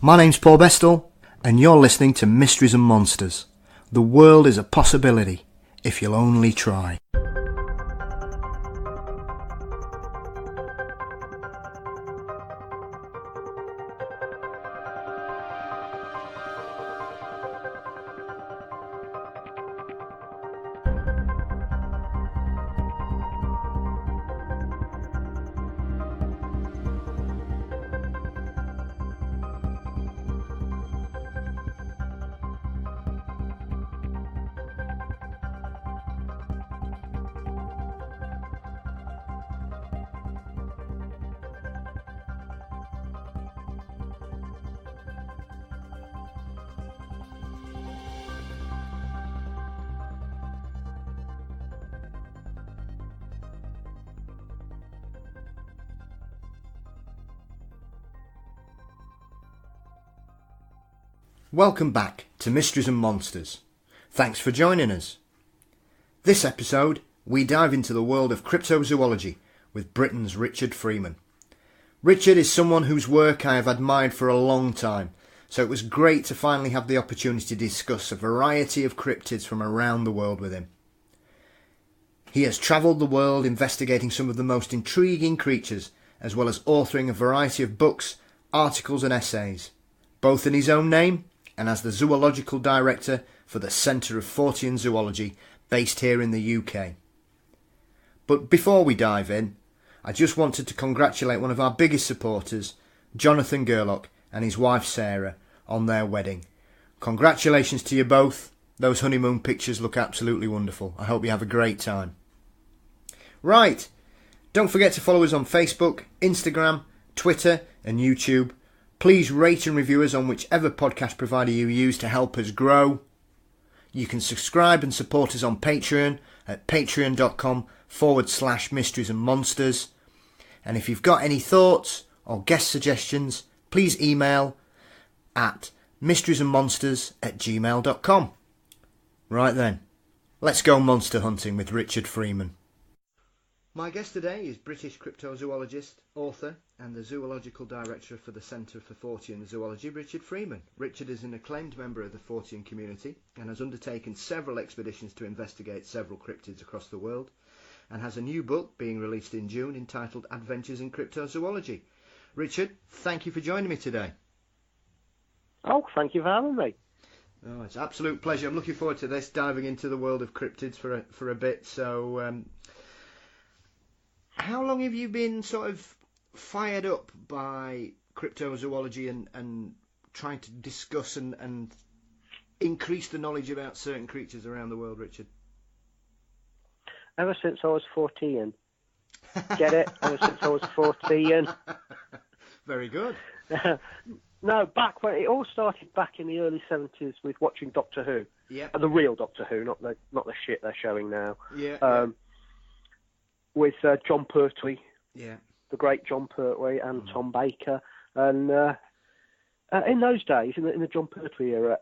My name's Paul Bestall, and you're listening to Mysteries and Monsters. The world is a possibility, if you'll only try. Welcome back to Mysteries and Monsters. Thanks for joining us. This episode, we dive into the world of cryptozoology with Britain's Richard Freeman. Richard is someone whose work I have admired for a long time, so it was great to finally have the opportunity to discuss a variety of cryptids from around the world with him. He has travelled the world investigating some of the most intriguing creatures, as well as authoring a variety of books, articles and essays, both in his own name and as the Zoological Director for the Centre of Fortean Zoology, based here in the UK. But before we dive in, I just wanted to congratulate one of our biggest supporters, Jonathan Gerlock, and his wife Sarah, on their wedding. Congratulations to you both. Those honeymoon pictures look absolutely wonderful. I hope you have a great time. Right, don't forget to follow us on Facebook, Instagram, Twitter and YouTube. Please rate and review us on whichever podcast provider you use to help us grow. You can subscribe and support us on Patreon at patreon.com/mysteries and monsters. And if you've got any thoughts or guest suggestions, please email at mysteriesandmonsters@gmail.com. Right then, let's go monster hunting with Richard Freeman. My guest today is British Cryptozoologist, author and the Zoological Director for the Centre for Fortean Zoology, Richard Freeman. Richard is an acclaimed member of the Fortean community and has undertaken several expeditions to investigate several cryptids across the world, and has a new book being released in June entitled Adventures in Cryptozoology. Richard, thank you for joining me today. Oh, thank you for having me. Oh, it's an absolute pleasure. I'm looking forward to this, diving into the world of cryptids for a bit. So, how long have you been sort of fired up by cryptozoology and trying to discuss and increase the knowledge about certain creatures around the world, Richard? Ever since I was 14. Get it? Ever since I was 14. Very good. No, back when it all started back in the early 70s with watching Doctor Who. Yeah. The real Doctor Who, not the shit they're showing now. Yeah. With John Pertwee. Yeah. The great John Pertwee and Tom Baker. And in those days, in the John Pertwee era,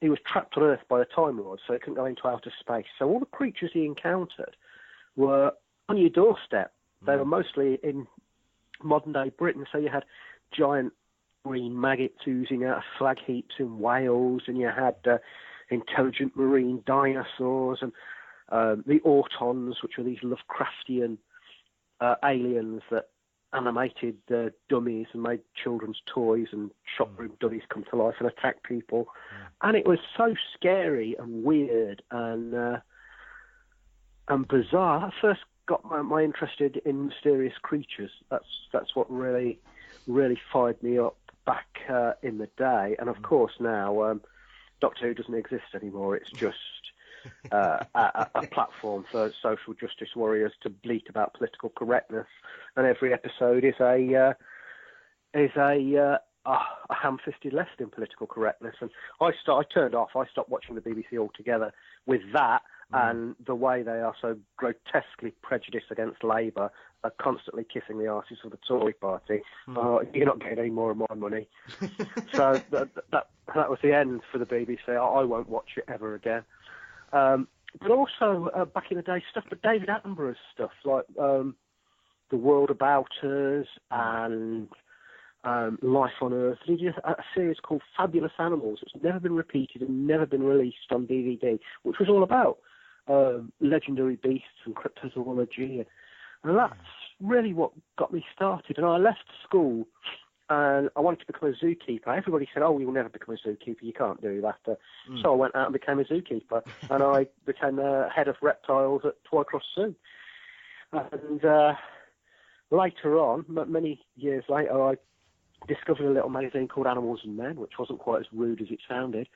he was trapped on Earth by a Time Lord, so he couldn't go into outer space. So all the creatures he encountered were on your doorstep. They were mostly in modern-day Britain. So you had giant green maggots oozing out of slag heaps in Wales, and you had intelligent marine dinosaurs, and the Autons, which were these Lovecraftian aliens that animated dummies and made children's toys and shop-room dummies come to life and attack people. And it was so scary and weird and bizarre. I first got my interest in mysterious creatures. That's what really fired me up back in the day. And of course now Doctor Who doesn't exist anymore. It's just a platform for social justice warriors to bleat about political correctness, and every episode is a ham-fisted left in political correctness. And I turned off. I stopped watching the BBC altogether with that, and the way they are so grotesquely prejudiced against Labour, are constantly kissing the arses of the Tory party. You're not getting any more of my money. So that was the end for the BBC. I won't watch it ever again. But also, back in the day, stuff, but David Attenborough's stuff, like The World About Us and Life on Earth. He did a series called Fabulous Animals. It's never been repeated and never been released on DVD, which was all about legendary beasts and cryptozoology. And that's really what got me started. And I left school and I wanted to become a zookeeper. Everybody said, "Oh, you'll never become a zookeeper. You can't do that." So I went out and became a zookeeper. And I became head of reptiles at Twycross Zoo. And later on, many years later, I discovered a little magazine called Animals and Men, which wasn't quite as rude as it sounded.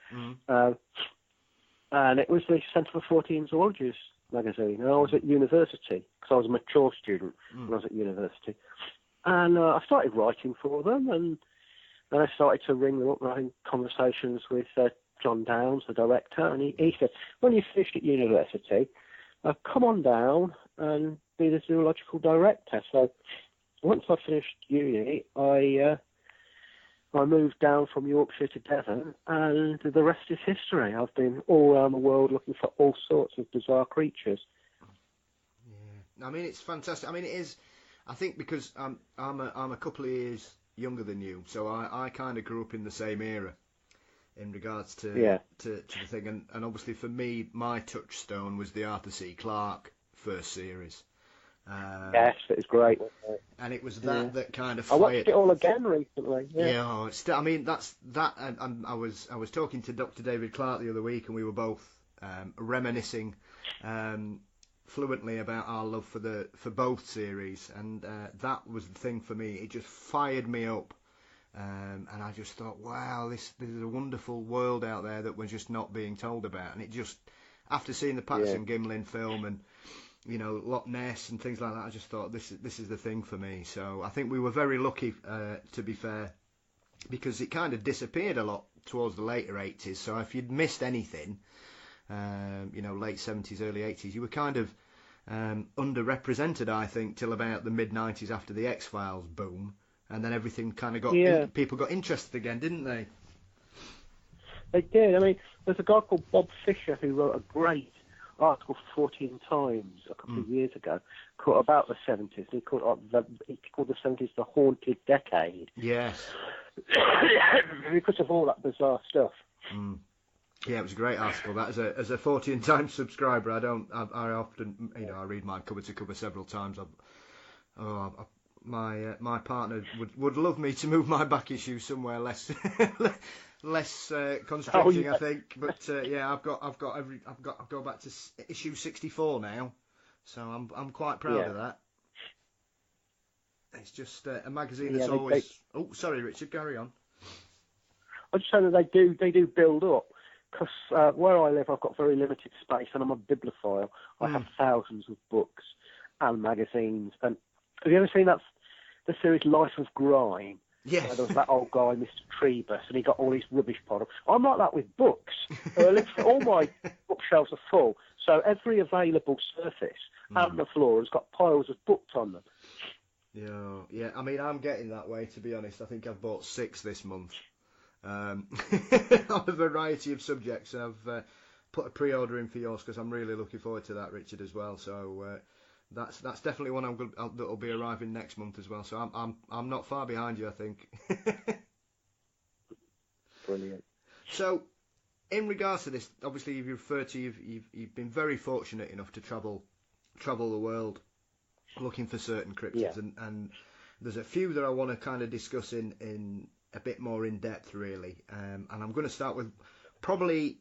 And it was the Centre of Fortean Zoology magazine. And I was at university, because I was a mature student when I was at university. And I started writing for them, and then I started to ring them up and having conversations with John Downes, the director, and he said, "When you finished at university, come on down and be the zoological director." So once I finished uni, I moved down from Yorkshire to Devon, and the rest is history. I've been all around the world looking for all sorts of bizarre creatures. Yeah, I mean, it's fantastic. I mean, it is. I think because I'm a couple of years younger than you, so I kind of grew up in the same era in regards to the thing, and obviously for me, my touchstone was the Arthur C. Clarke first series. Yes, it was great. And it was that kind of I fired. watched it all again recently. Yeah, I mean that's that. And I was talking to Dr. David Clarke the other week, and we were both reminiscing fluently about our love for both series, and that was the thing for me. It just fired me up, and I just thought, wow, this is a wonderful world out there that we're just not being told about. And it just, after seeing the Patterson Gimlin film and Loch Ness and things like that, I just thought this is the thing for me. So I think we were very lucky, to be fair, because it kind of disappeared a lot towards the later 80s. So if you'd missed anything, late 70s, early 80s, you were kind of underrepresented, I think, till about the mid 90s after the X-Files boom, and then everything kind of got people got interested again, didn't they? They did. I mean, there's a guy called Bob Fisher who wrote a great article for Fortean Times a couple of years ago about the 70s. He called the 70s the haunted decade. Yes. Because of all that bizarre stuff. Yeah, it was a great article. That as a Fortean Times subscriber, I often I read mine cover to cover several times. My partner would love me to move my back issue somewhere less constricting, I think. But I've got go back to issue 64 now, so I'm quite proud of that. It's just a magazine that's always. Oh, sorry, Richard, carry on. I'm just saying that they do build up, because where I live, I've got very limited space, and I'm a bibliophile. I have thousands of books and magazines. And have you ever seen the series Life of Grime? Yes. There was that old guy, Mr. Trebus, and he got all his rubbish piled up. I'm like that with books. All my bookshelves are full, so every available surface and the floor has got piles of books on them. Yeah. I mean, I'm getting that way, to be honest. I think I've bought 6 this month. On a variety of subjects, and I've put a pre-order in for yours because I'm really looking forward to that, Richard, as well. So that's definitely one that'll be arriving next month as well. So I'm not far behind you, I think. Brilliant. So, in regards to this, obviously you've referred to you've been very fortunate enough to travel the world looking for certain cryptids, and there's a few that I want to kind of discuss in a bit more in depth, really. And I'm going to start with probably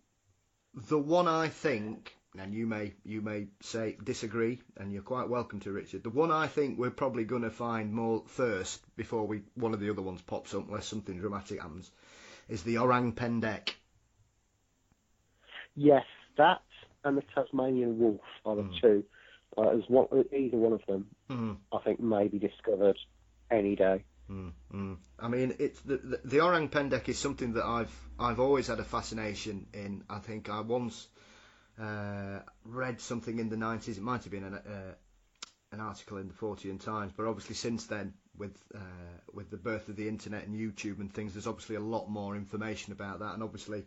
the one I think, and you may say disagree, and you're quite welcome to, Richard. The one I think we're probably going to find more first before one of the other ones pops up, unless something dramatic happens, is the orang pendek. Yes, that and the Tasmanian wolf are the two. Either one of them, I think, may be discovered any day. I mean, it's the orang pendek is something that I've always had a fascination in. I think I once read something in the 90s. It might have been an article in the Fortean Times, but obviously since then, with the birth of the internet and YouTube and things, there's obviously a lot more information about that, and obviously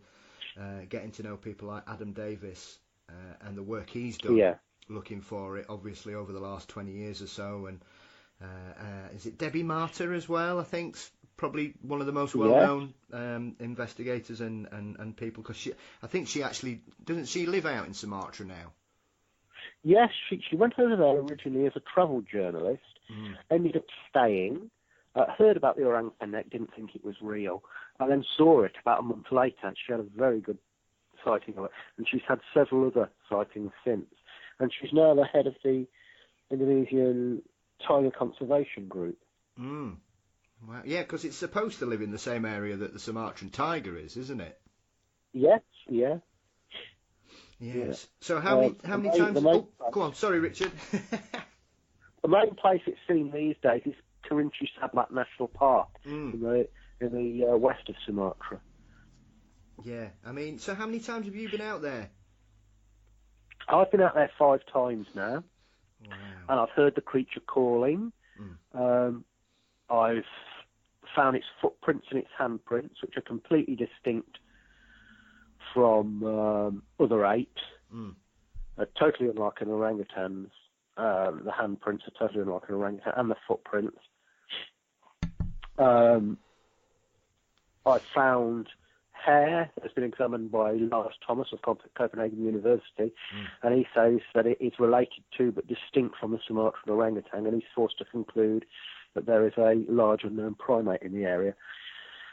getting to know people like Adam Davis and the work he's done, looking for it, obviously over the last 20 years or so, and is it Debbie Martyr as well, I think, probably one of the most well-known investigators and people, because I think she actually, doesn't she live out in Sumatra now? Yes, she went over there originally as a travel journalist, ended up staying, heard about the orang Pendek, didn't think it was real, and then saw it about a month later, and she had a very good sighting of it, and she's had several other sightings since. And she's now the head of the Indonesian Tiger Conservation Group. Well, yeah, because it's supposed to live in the same area that the Sumatran tiger is, isn't it? Yes, yeah. Yes. So how many times? Go on. Sorry, Richard. The main place it's seen these days is Kerinci Sablat National Park in the west of Sumatra. Yeah, I mean, so how many times have you been out there? I've been out there 5 times now. Wow. And I've heard the creature calling. I've found its footprints and its handprints, which are completely distinct from other apes. Totally unlike an orangutan's. The handprints are totally unlike an orangutan, and the footprints. I found hair that's been examined by Lars Thomas of Copenhagen University, and he says that it is related to but distinct from the Sumatran orangutan, and he's forced to conclude that there is a large unknown primate in the area.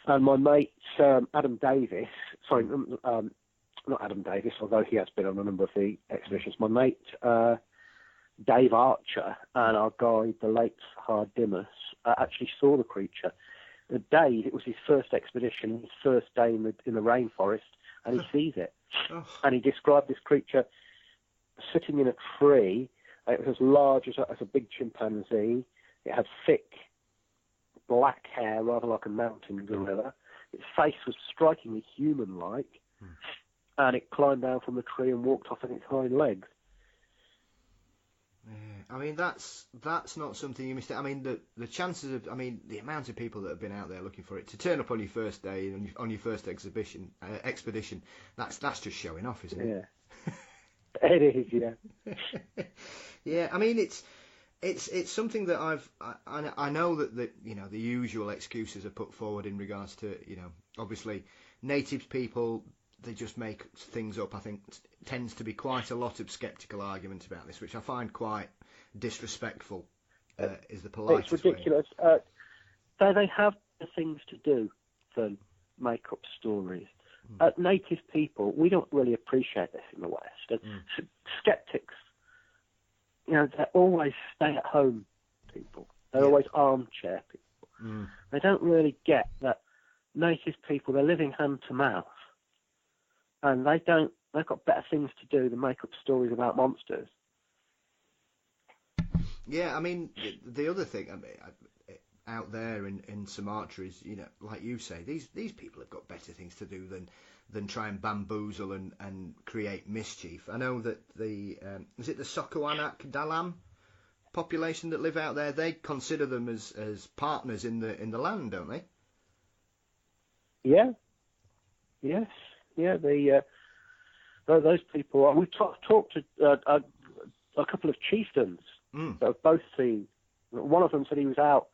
And my mate Adam Davis, not Adam Davis, although he has been on a number of the expeditions, my mate Dave Archer and our guide, the late Hard Dimas, actually saw the creature. Dave, it was his first expedition, his first day in the rainforest, and he sees it. And he described this creature sitting in a tree. It was as large as a big chimpanzee. It had thick black hair, rather like a mountain gorilla. Its face was strikingly human-like, and it climbed down from the tree and walked off on its hind legs. Yeah, I mean that's not something you missed. I mean the chances of, I mean the amount of people that have been out there looking for it to turn up on your first day on your first expedition, that's just showing off, isn't it? Yeah, it is. Yeah. Yeah, I mean it's something that I know that the usual excuses are put forward in regards to obviously native people. They just make things up. I think tends to be quite a lot of sceptical arguments about this, which I find quite disrespectful. Is the politest It's ridiculous. They have the things to do than make up stories. Native people, we don't really appreciate this in the West. And skeptics, they're always stay-at-home people. They're always armchair people. They don't really get that native people, they're living hand to mouth. And they've got better things to do than make up stories about monsters. Yeah, I mean, the other thing out there in Sumatra is, like you say, these people have got better things to do than try and bamboozle and create mischief. I know that is it the Sokoanak Dalam population that live out there? They consider them as partners in the land, don't they? Yeah. Yes. Yeah, those people. We've talked to a couple of chieftains that have both seen. One of them said he was out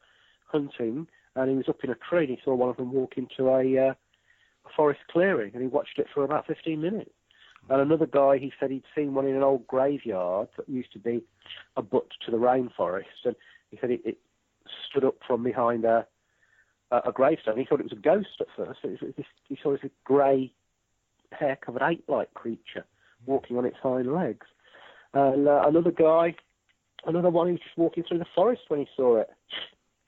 hunting and he was up in a tree and he saw one of them walk into a forest clearing and he watched it for about 15 minutes. And another guy, he said he'd seen one in an old graveyard that used to be a butt to the rainforest, and he said it stood up from behind a gravestone. He thought it was a ghost at first. He saw this grey, hair-covered ape-like creature walking on its hind legs. And another one, he was just walking through the forest when he saw it.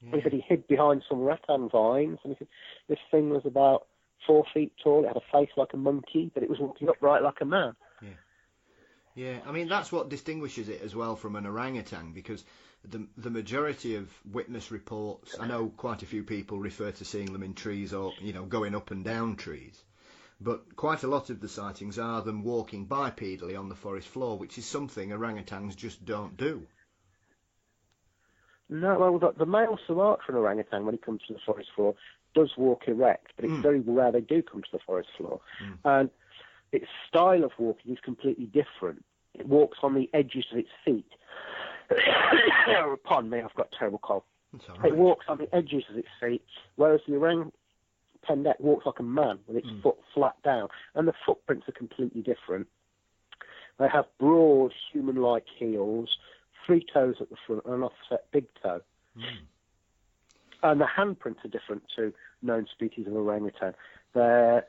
Yeah. He said he hid behind some rattan vines, and he said this thing was about 4 feet tall. It had a face like a monkey, but it was walking upright like a man. Yeah. I mean, that's what distinguishes it as well from an orangutan, because the majority of witness reports, I know quite a few people refer to seeing them in trees or, going up and down trees. But quite a lot of the sightings are them walking bipedally on the forest floor, which is something orangutans just don't do. No, well, the male Sumatran orangutan, when he comes to the forest floor, does walk erect, but it's very rare they do come to the forest floor. And its style of walking is completely different. It walks on the edges of its feet. Pardon me, I've got a terrible cold. That's all right. It walks on the edges of its feet, whereas the orang Pendek walks like a man with its foot flat down, and the footprints are completely different. They have broad, human-like heels, 3 toes at the front, and an offset big toe. And the handprints are different to known species of orangutan. They're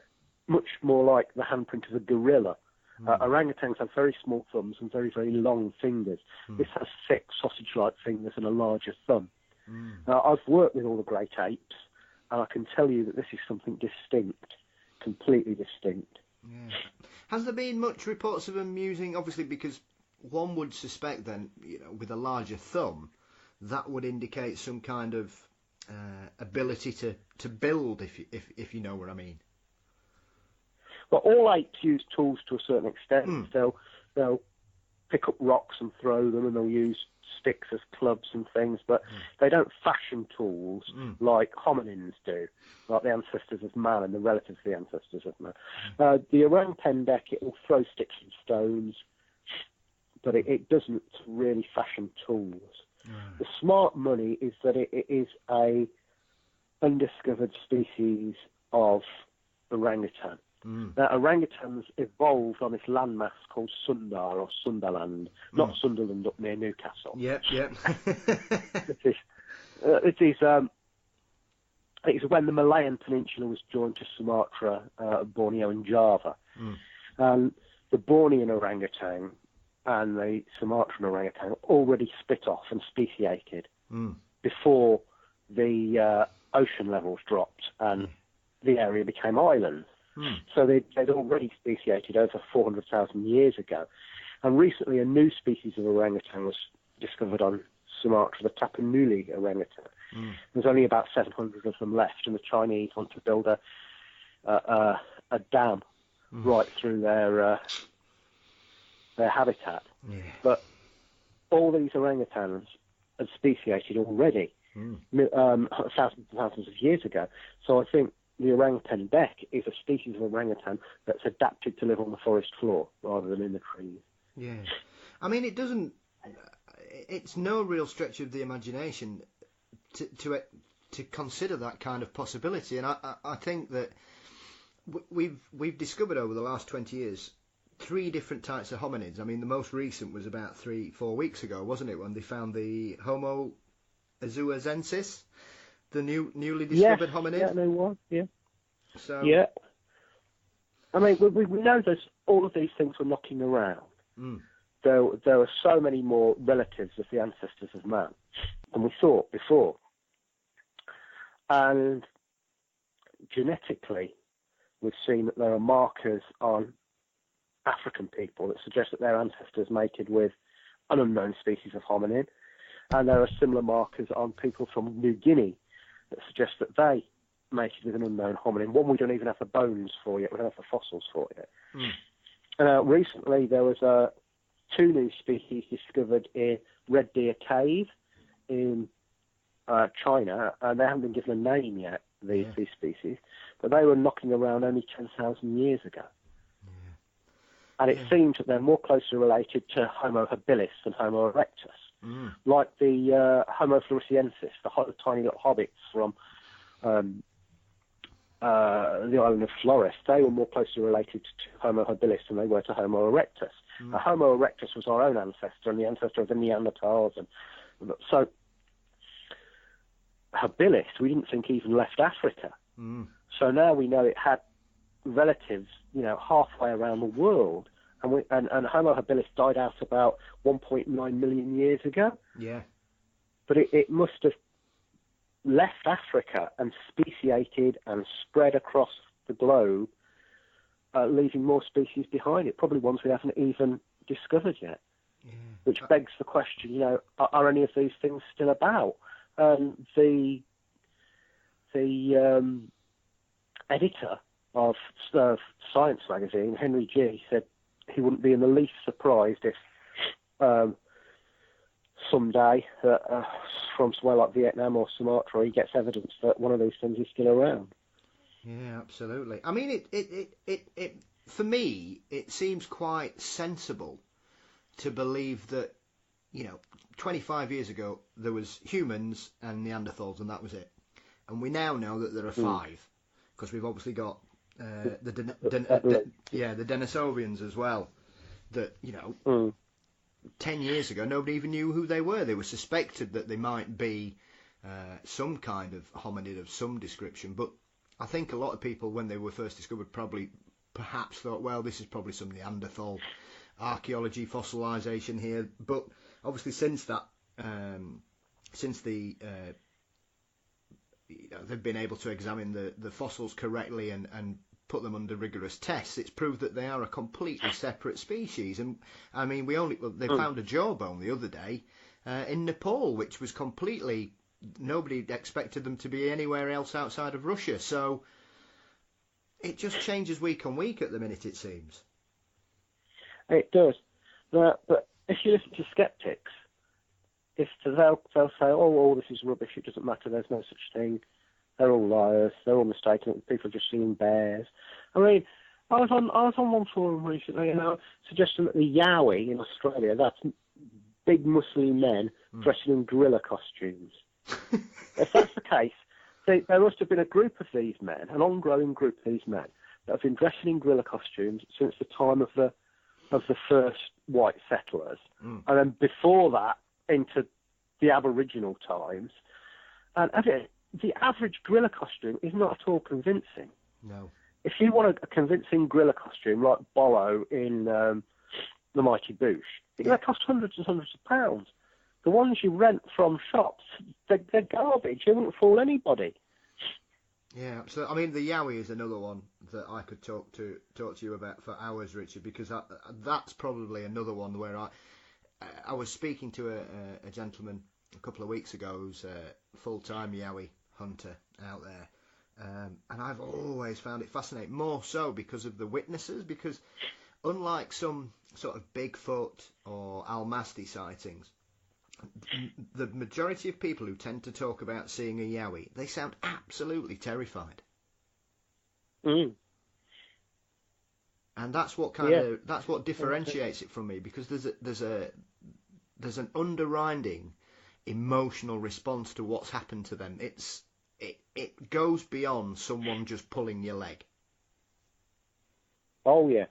much more like the handprint of a gorilla. Orangutans have very small thumbs and very, very long fingers. This has thick, sausage-like fingers and a larger thumb. Now, I've worked with all the great apes, and I can tell you that this is something distinct, completely distinct. Yeah. Has there been much reports of them using, obviously, because one would suspect then, with a larger thumb, that would indicate some kind of ability to build, if you know what I mean. Well, all apes use tools to a certain extent. They'll pick up rocks and throw them, and they'll use sticks as clubs and things, but they don't fashion tools like hominins do, like the ancestors of man and the relatives of the ancestors of man. The orang pendek, it will throw sticks and stones, but it doesn't really fashion tools. The smart money is that it is a undiscovered species of orangutan. Now, orangutans evolved on this landmass called Sundar or Sunderland, not Sunderland up near Newcastle. Yep. It is when the Malayan Peninsula was joined to Sumatra, Borneo and Java. And the Bornean orangutan and the Sumatran orangutan already split off and speciated before the ocean levels dropped and the area became islands. So they'd already speciated over 400,000 years ago. And recently a new species of orangutan was discovered on Sumatra, the Tapanuli orangutan. There's only about 700 of them left, and the Chinese want to build a dam right through their habitat. But all these orangutans had speciated already thousands and thousands of years ago. So I think the orang pendek is a species of orangutan that's adapted to live on the forest floor rather than in the trees. Yeah. I mean, it's no real stretch of the imagination to consider that kind of possibility. And I think that we've discovered over the last 20 years 3 different types of hominids. I mean, the most recent was about 3-4 weeks ago, wasn't it, when they found the Homo azuazensis, the newly discovered hominid? Yeah, no one. Yeah. So. Yeah. I mean, we know that all of these things were knocking around. There are so many more relatives of the ancestors of man than we thought before. And genetically, we've seen that there are markers on African people that suggest that their ancestors mated with an unknown species of hominin. And there are similar markers on people from New Guinea that suggest that they mated with an unknown hominin. One we don't even have the bones for yet, we don't have the fossils for yet. Recently there was 2 new species discovered in Red Deer Cave in China, and they haven't been given a name yet, these species, but they were knocking around only 10,000 years ago. And it seems that they're more closely related to Homo habilis than Homo erectus. Like the Homo floresiensis, the tiny little hobbits from the island of Flores. They were more closely related to Homo habilis than they were to Homo erectus. Homo erectus was our own ancestor and the ancestor of the Neanderthals. And so habilis, we didn't think even left Africa. So now we know it had relatives, halfway around the world. And Homo habilis died out about 1.9 million years ago. Yeah. But it must have left Africa and speciated and spread across the globe, leaving more species behind it, probably ones we haven't even discovered yet. Yeah. Which begs the question, are any of these things still about? The editor of Science magazine, Henry G., said he wouldn't be in the least surprised if someday from somewhere like Vietnam or Sumatra he gets evidence that one of these things is still around. Yeah, absolutely. I mean, it for me, it seems quite sensible to believe that 25 years ago there was humans and Neanderthals, and that was it. And we now know that there are 5, because we've obviously got the Denisovians as well. That 10 years ago nobody even knew who they were. They were suspected that they might be some kind of hominid of some description, but I think a lot of people, when they were first discovered, perhaps thought, well, this is probably some Neanderthal archaeology, fossilisation here. But obviously, since that, they've been able to examine the fossils correctly and put them under rigorous tests, it's proved that they are a completely separate species. And I mean, they found a jawbone the other day in Nepal, which was completely, nobody expected them to be anywhere else outside of Russia. So it just changes week on week at the minute, it seems. It does. But if you listen to skeptics, they'll say, oh, this is rubbish, it doesn't matter, there's no such thing, they're all liars, they're all mistaken, people are just seeing bears. I mean, I was on one forum recently, suggesting that the Yowie in Australia, that's big muscly men dressing in gorilla costumes. If that's the case, there must have been a group of these men, an ongoing group of these men, that have been dressing in gorilla costumes since the time of the first white settlers, and then before that into the Aboriginal times. And the average gorilla costume is not at all convincing. No. If you want a convincing gorilla costume like Bollo in The Mighty Boosh, they cost hundreds and hundreds of pounds. The ones you rent from shops, they're garbage. They wouldn't fool anybody. Yeah, so I mean, the Yowie is another one that I could talk to you about for hours, Richard, because that's probably another one where I was speaking to a gentleman a couple of weeks ago who's a full-time Yowie hunter out there, and I've always found it fascinating, more so because of the witnesses, because unlike some sort of Bigfoot or Almasty sightings, the majority of people who tend to talk about seeing a Yowie, they sound absolutely terrified. And that's what that's what differentiates it from me, because there's an underlying emotional response to what's happened to them. It goes beyond someone just pulling your leg. Oh yeah.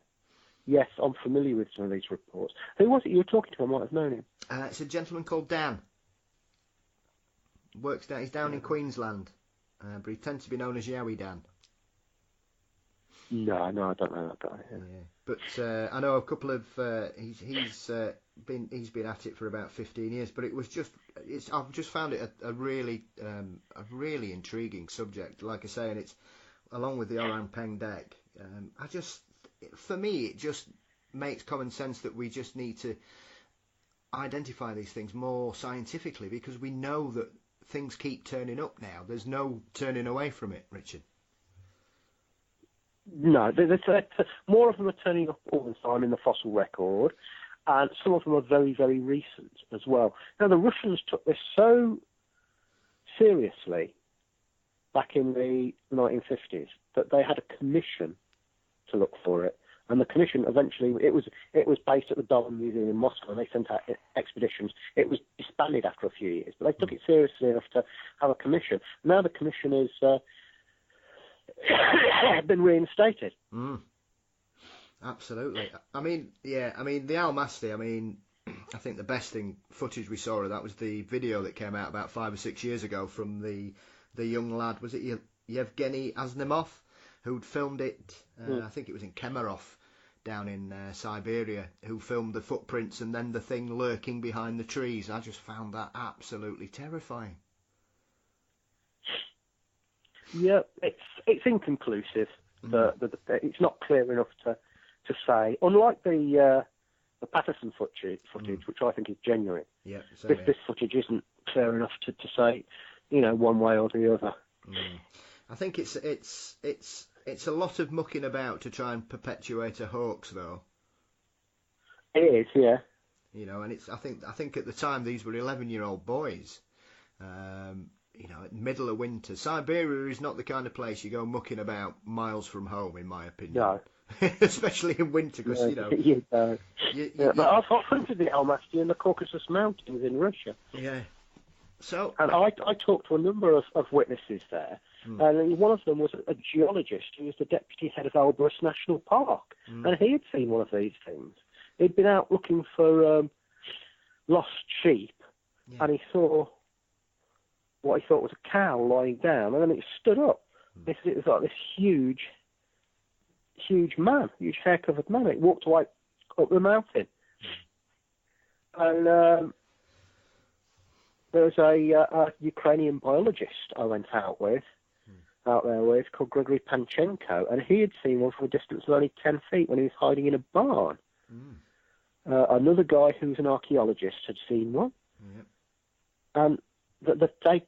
Yes, I'm familiar with some of these reports. Who was it you were talking to? I might have known him. It's a gentleman called Dan. He's down in Queensland, but he tends to be known as Yowie Dan. No, I don't know that guy. Yeah. But I know a couple of he's been at it for about 15 years. But I've just found it a really intriguing subject. Like I say, and it's along with the orang pendek. For me, it just makes common sense that we just need to identify these things more scientifically, because we know that things keep turning up now. There's no turning away from it, Richard. No, more of them are turning up all the time in the fossil record, and some of them are very, very recent as well. Now, the Russians took this so seriously back in the 1950s that they had a commission to look for it, and the commission eventually, it was based at the Dollar Museum in Moscow, and they sent out expeditions. It was disbanded after a few years, but they took it seriously enough to have a commission. Now the commission is been reinstated. Absolutely. I mean the Almasty, I think the best footage we saw of that was the video that came out about 5 or 6 years ago from the young lad, was it Yevgeny Aznamov, who'd filmed it, I think it was in Kemerov, down in Siberia, who filmed the footprints and then the thing lurking behind the trees. I just found that absolutely terrifying. Yeah, it's inconclusive. It's not clear enough to say. Unlike the Patterson footage, which I think is genuine. Yeah, this footage isn't clear enough to say, one way or the other. I think it's a lot of mucking about to try and perpetuate a hoax, though. It is, yeah. And I think at the time these were 11-year-old boys. middle of winter. Siberia is not the kind of place you go mucking about miles from home, in my opinion. No. Especially in winter, because, you don't. But I've hunted the Almasty in the Caucasus Mountains in Russia. Yeah. So. And I talked to a number of witnesses there, and one of them was a geologist who was the deputy head of Elbrus National Park, and he had seen one of these things. He'd been out looking for lost sheep, and he saw what he thought was a cow lying down, and then it stood up. It was like this huge man, huge hair-covered man. It walked away up the mountain. And there was a Ukrainian biologist I went out there with, called Gregory Panchenko, and he had seen one from a distance of only 10 feet when he was hiding in a barn. Another guy who was an archaeologist had seen one. And they take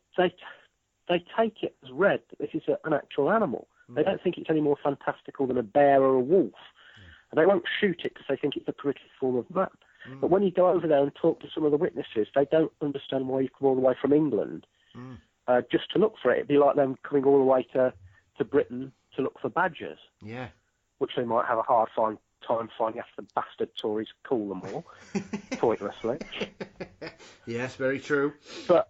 it as read that this is an actual animal. They don't think it's any more fantastical than a bear or a wolf. And they won't shoot it because they think it's a primitive form of man. But when you go over there and talk to some of the witnesses, they don't understand why you come all the way from England just to look for it. It'd be like them coming all the way to Britain to look for badgers. Yeah. Which they might have a hard time finding after the bastard Tories call them all, pointlessly. Yes, very true. But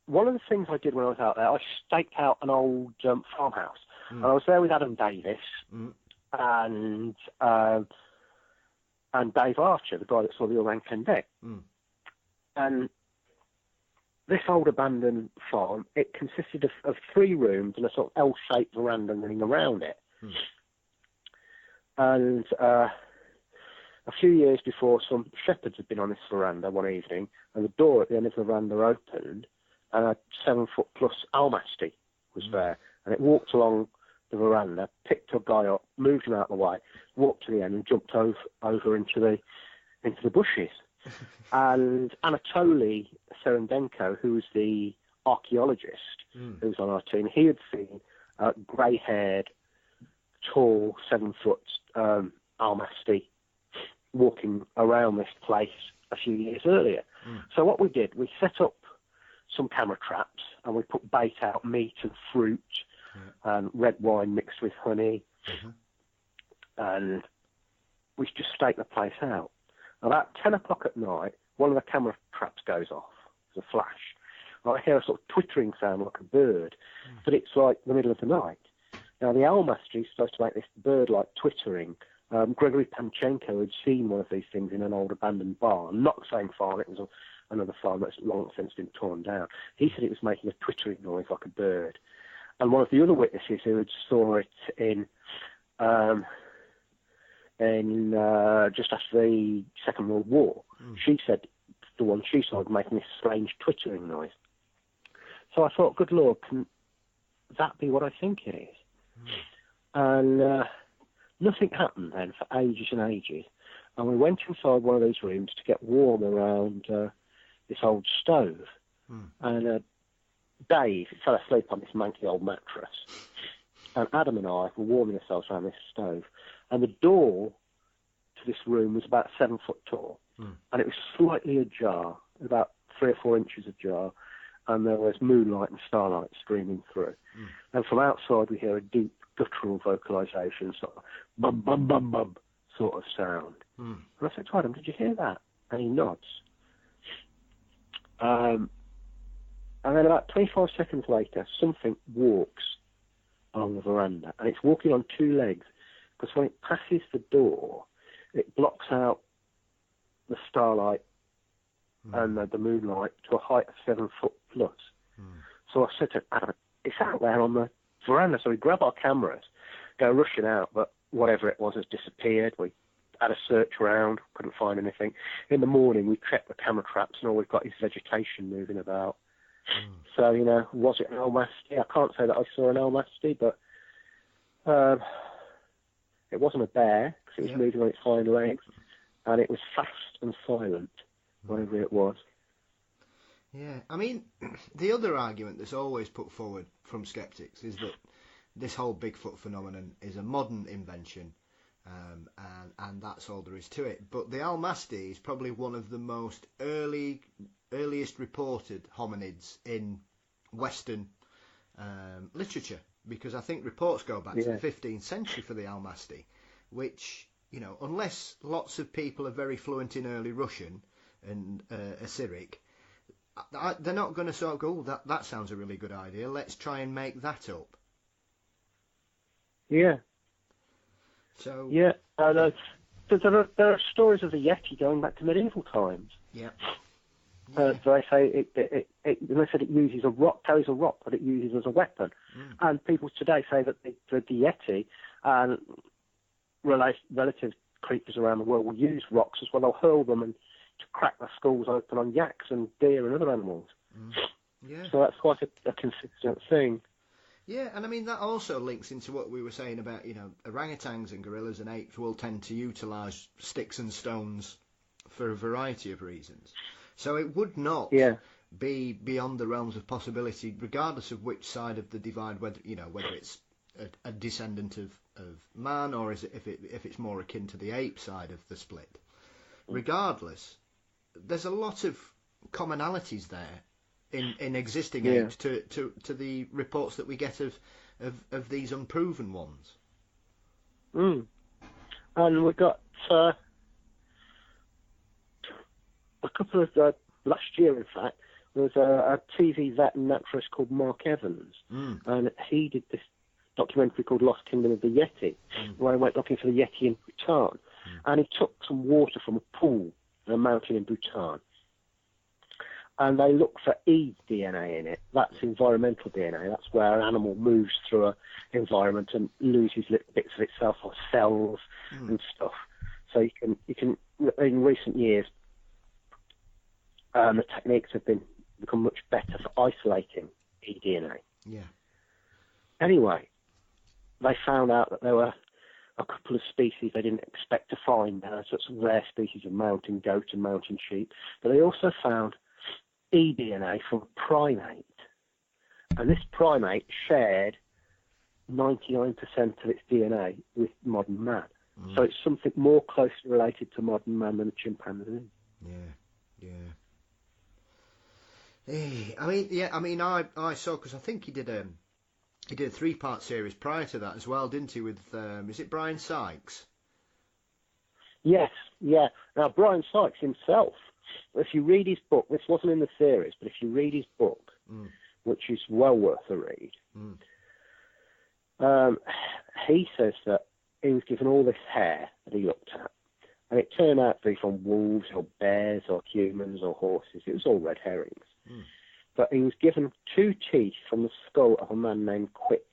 one of the things I did when I was out there, I staked out an old farmhouse. And I was there with Adam Davis and Dave Archer, the guy that saw the orang Pendek. And this old abandoned farm, it consisted of 3 rooms and a sort of L-shaped veranda running around it. And a few years before, some shepherds had been on this veranda one evening, and the door at the end of the veranda opened, and a 7-foot-plus Almasty was there. And it walked along the veranda, picked a guy up, moved him out of the way, walked to the end, and jumped over into the bushes. And Anatoly Serendenko, who was the archaeologist who was on our team, he had seen a grey-haired, tall, 7-foot Almasty walking around this place a few years earlier. So what we did, we set up some camera traps, and we put bait out, meat and fruit, and red wine mixed with honey, and we just staked the place out. About 10 o'clock at night, one of the camera traps goes off. There's a flash. I hear a sort of twittering sound like a bird, but it's like the middle of the night. Now, the Almasty is supposed to make this bird-like twittering. Gregory Panchenko had seen one of these things in an old abandoned barn, not the same farm, it was another farm that's long since been torn down. He said it was making a twittering noise like a bird. And one of the other witnesses who had saw it in just after the Second World War, she said the one she saw was making this strange twittering noise. So I thought, good Lord, can that be what I think it is? And nothing happened then for ages and ages. And we went inside one of those rooms to get warm around this old stove. And Dave fell asleep on this manky old mattress. And Adam and I were warming ourselves around this stove. And the door to this room was about 7 foot tall. And it was slightly ajar, about 3 or 4 inches ajar. And there was moonlight and starlight streaming through. And from outside we hear a deep guttural vocalisation, sort of bum, bum, bum, bum sort of sound. And I said to Adam, did you hear that? And he nods. And then about 25 seconds later, something walks along the veranda. And it's walking on 2 legs, because when it passes the door, it blocks out the starlight and the moonlight to a height of 7 foot plus. So I said to Adam, it's out there on the veranda. So we grab our cameras, go rushing out, but whatever it was has disappeared. We had a search around, couldn't find anything. In the morning, we checked the camera traps, and all we've got is vegetation moving about. So, was it an Almasty? I can't say that I saw an Almasty, but it wasn't a bear, because it was moving on its hind legs, and it was fast and silent, whatever it was. Yeah, I mean, the other argument that's always put forward from sceptics is that this whole Bigfoot phenomenon is a modern invention, and that's all there is to it. But the Almasty is probably one of the most early earliest reported hominids in Western literature, because I think reports go back to the 15th century for the Almasti, which, unless lots of people are very fluent in early Russian and Assyric, they're not going to sort of go, oh, that sounds a really good idea, let's try and make that up. Yeah. So. Yeah, there are stories of the Yeti going back to medieval times. Yeah. They say they said it uses a rock, carries a rock that it uses as a weapon. And people today say that the Yeti and relative creatures around the world will use rocks as well. They'll hurl them and to crack their skulls open on yaks and deer and other animals. Yeah. So that's quite a consistent thing. Yeah, and I mean that also links into what we were saying about, orangutans and gorillas and apes will tend to utilise sticks and stones for a variety of reasons. So it would not be beyond the realms of possibility, regardless of which side of the divide, whether it's a descendant of man or if it's more akin to the ape side of the split. Regardless, there's a lot of commonalities there in existing apes to the reports that we get of these unproven ones. And we got a couple of last year, in fact, there was a TV vet and naturalist called Mark Evans, and he did this documentary called Lost Kingdom of the Yeti, where he went looking for the Yeti in Bhutan, and he took some water from a pool in a mountain in Bhutan, and they look for eDNA in it. That's environmental DNA. That's where an animal moves through an environment and loses little bits of itself or cells and stuff. So you can in recent years, the techniques have become much better for isolating eDNA. Yeah. Anyway, they found out that there were a couple of species they didn't expect to find. Sorts of rare species of mountain goat and mountain sheep. But they also found eDNA from a primate. And this primate shared 99% of its DNA with modern man. So it's something more closely related to modern man than a chimpanzee. I saw, because I think he did a 3-part series prior to that as well, didn't he? With is it Brian Sykes? Yes, yeah. Now Brian Sykes himself, if you read his book, this wasn't in the series, but if you read his book, which is well worth a read, he says that he was given all this hair that he looked at, and it turned out to be from wolves or bears or humans or horses. It was all red herrings. But he was given 2 teeth from the skull of a man named Quit.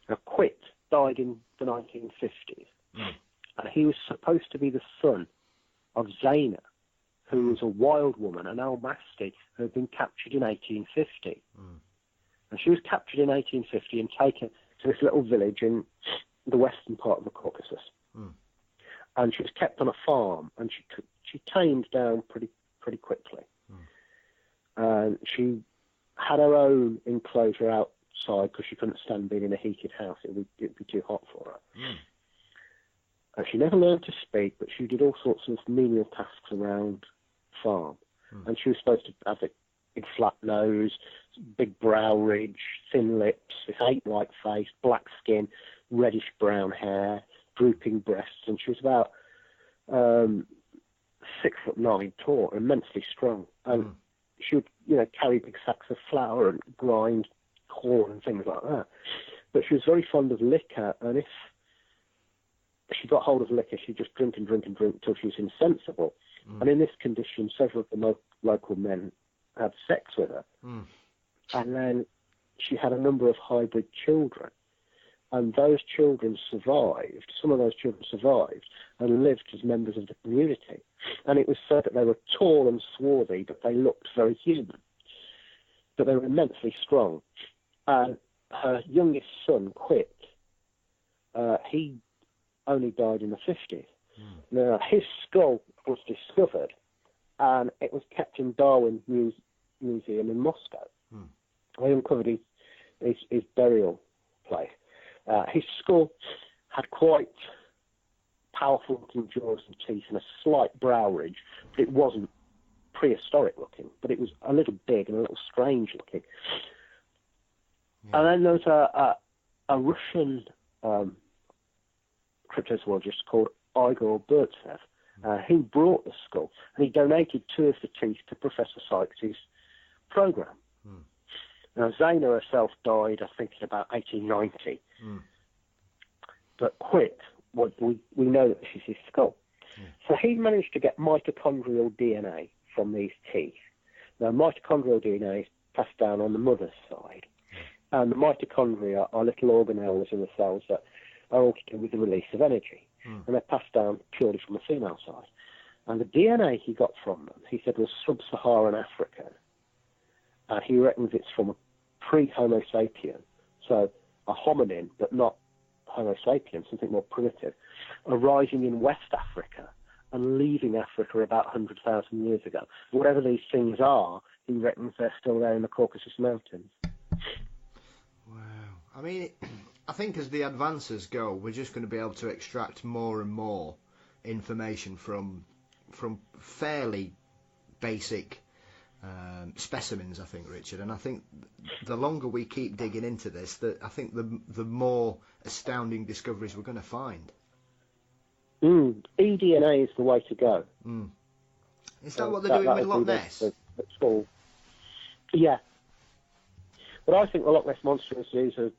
Now, Quit died in the 1950s, and he was supposed to be the son of Zaina, who was a wild woman, an Almasti, who had been captured in 1850. And she was captured in 1850 and taken to this little village in the western part of the Caucasus. And she was kept on a farm, and she tamed down pretty quickly. And she had her own enclosure outside because she couldn't stand being in a heated house. It'd be too hot for her. And she never learned to speak, but she did all sorts of menial tasks around the farm. And she was supposed to have a big flat nose, big brow ridge, thin lips, this ape-like face, black skin, reddish-brown hair, drooping breasts, and she was about 6'9" tall, immensely strong. And she would, carry big sacks of flour and grind corn and things like that. But she was very fond of liquor, and if she got hold of liquor, she'd just drink and drink and drink till she was insensible. And in this condition, several of the local men had sex with her. And then she had a number of hybrid children. And those children survived, some of those children survived and lived as members of the community. And it was said that they were tall and swarthy, but they looked very human. But they were immensely strong. And her youngest son, Quit, he only died in the 50s. Now, his skull was discovered, and it was kept in Darwin Museum in Moscow. They uncovered his burial place. His skull had quite powerful looking jaws and teeth and a slight brow ridge, but it wasn't prehistoric looking, but it was a little big and a little strange looking. Yeah. And then there was a Russian cryptozoologist called Igor Burtsev, who brought the skull, and he donated 2 of the teeth to Professor Sykes' program. Now, Zana herself died, I think, in about 1890. But Quit, we know that this is his skull. So he managed to get mitochondrial DNA from these teeth. Now, mitochondrial DNA is passed down on the mother's side. And the mitochondria are little organelles in the cells that are all to do with the release of energy. And they're passed down purely from the female side. And the DNA he got from them, he said, was sub-Saharan African. And he reckons it's from a pre-Homo sapien, so a hominin, but not Homo sapien, something more primitive, arising in West Africa and leaving Africa about 100,000 years ago. Whatever these things are, he reckons they're still there in the Caucasus Mountains. Wow. I mean, I think as the advances go, we're just going to be able to extract more and more information from fairly basic specimens, I think, Richard. And I think the longer we keep digging into this, I think the more astounding discoveries we're going to find. eDNA is the way to go. Is that what they're doing with Loch Ness? That's all. Yeah. But I think the Loch Ness Monster is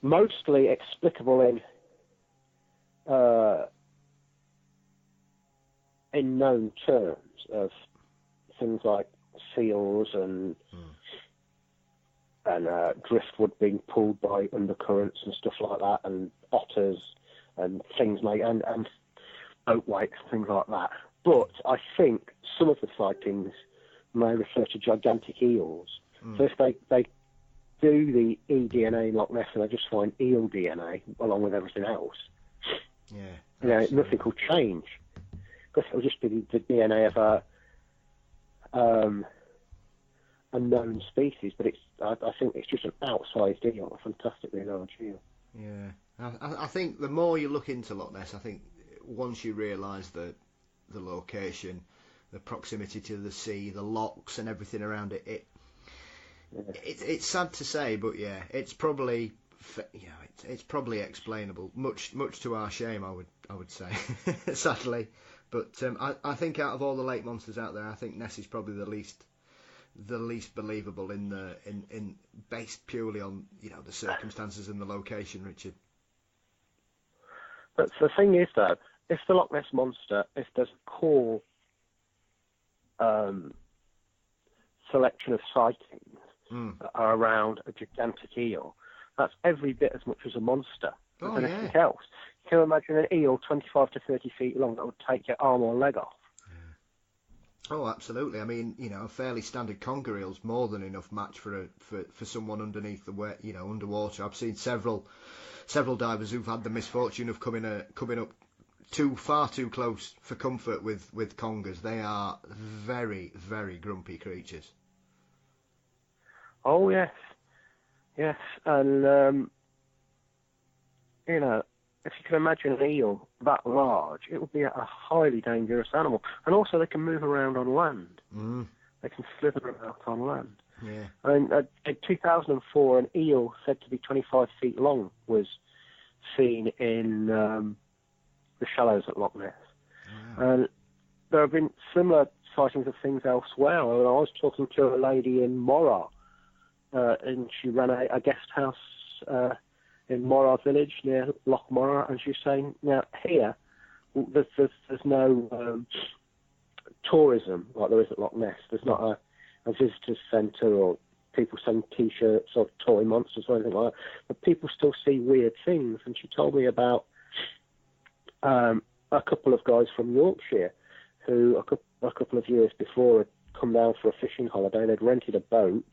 mostly explicable in known terms of things like seals and driftwood being pulled by undercurrents and stuff like that, and otters and things like and boat wakes, things like that. But I think some of the sightings may refer to gigantic eels. So if they do the eDNA in Loch Ness and they just find eel DNA along with everything else, nothing will change, because it'll just be the DNA of a known species. But I think it's just an outsized eel, a fantastically large eel. Yeah, I think the more you look into Loch Ness, I think once you realise the location, the proximity to the sea, the locks and everything around it, it's sad to say, but yeah, it's probably it's probably explainable, much to our shame, I would say, sadly. But I think out of all the lake monsters out there, I think Ness is probably the least believable in based purely on the circumstances and the location, Richard. But the thing is, though, if the Loch Ness Monster, if there's a core selection of sightings that are around a gigantic eel, that's every bit as much as a monster as anything else. Can you imagine an eel 25 to 30 feet long that would take your arm or leg off? Oh, absolutely. I mean, a fairly standard conger eel's more than enough match for someone underneath underwater. I've seen several divers who've had the misfortune of coming up far too close for comfort with congers. They are very, very grumpy creatures. Oh yes, and if you can imagine an eel that large, it would be a highly dangerous animal. And also, they can move around on land. They can slither about on land. Yeah. And in 2004, an eel said to be 25 feet long was seen in the shallows at Loch Ness. Wow. And there have been similar sightings of things elsewhere. I was talking to a lady in Morar, and she ran a guest house in Morar village near Loch Morar, and she was saying, now here, there's no tourism like there is at Loch Ness. There's not a visitor's centre or people selling T-shirts or toy monsters or anything like that, but people still see weird things. And she told me about a couple of guys from Yorkshire who a couple of years before had come down for a fishing holiday. They'd rented a boat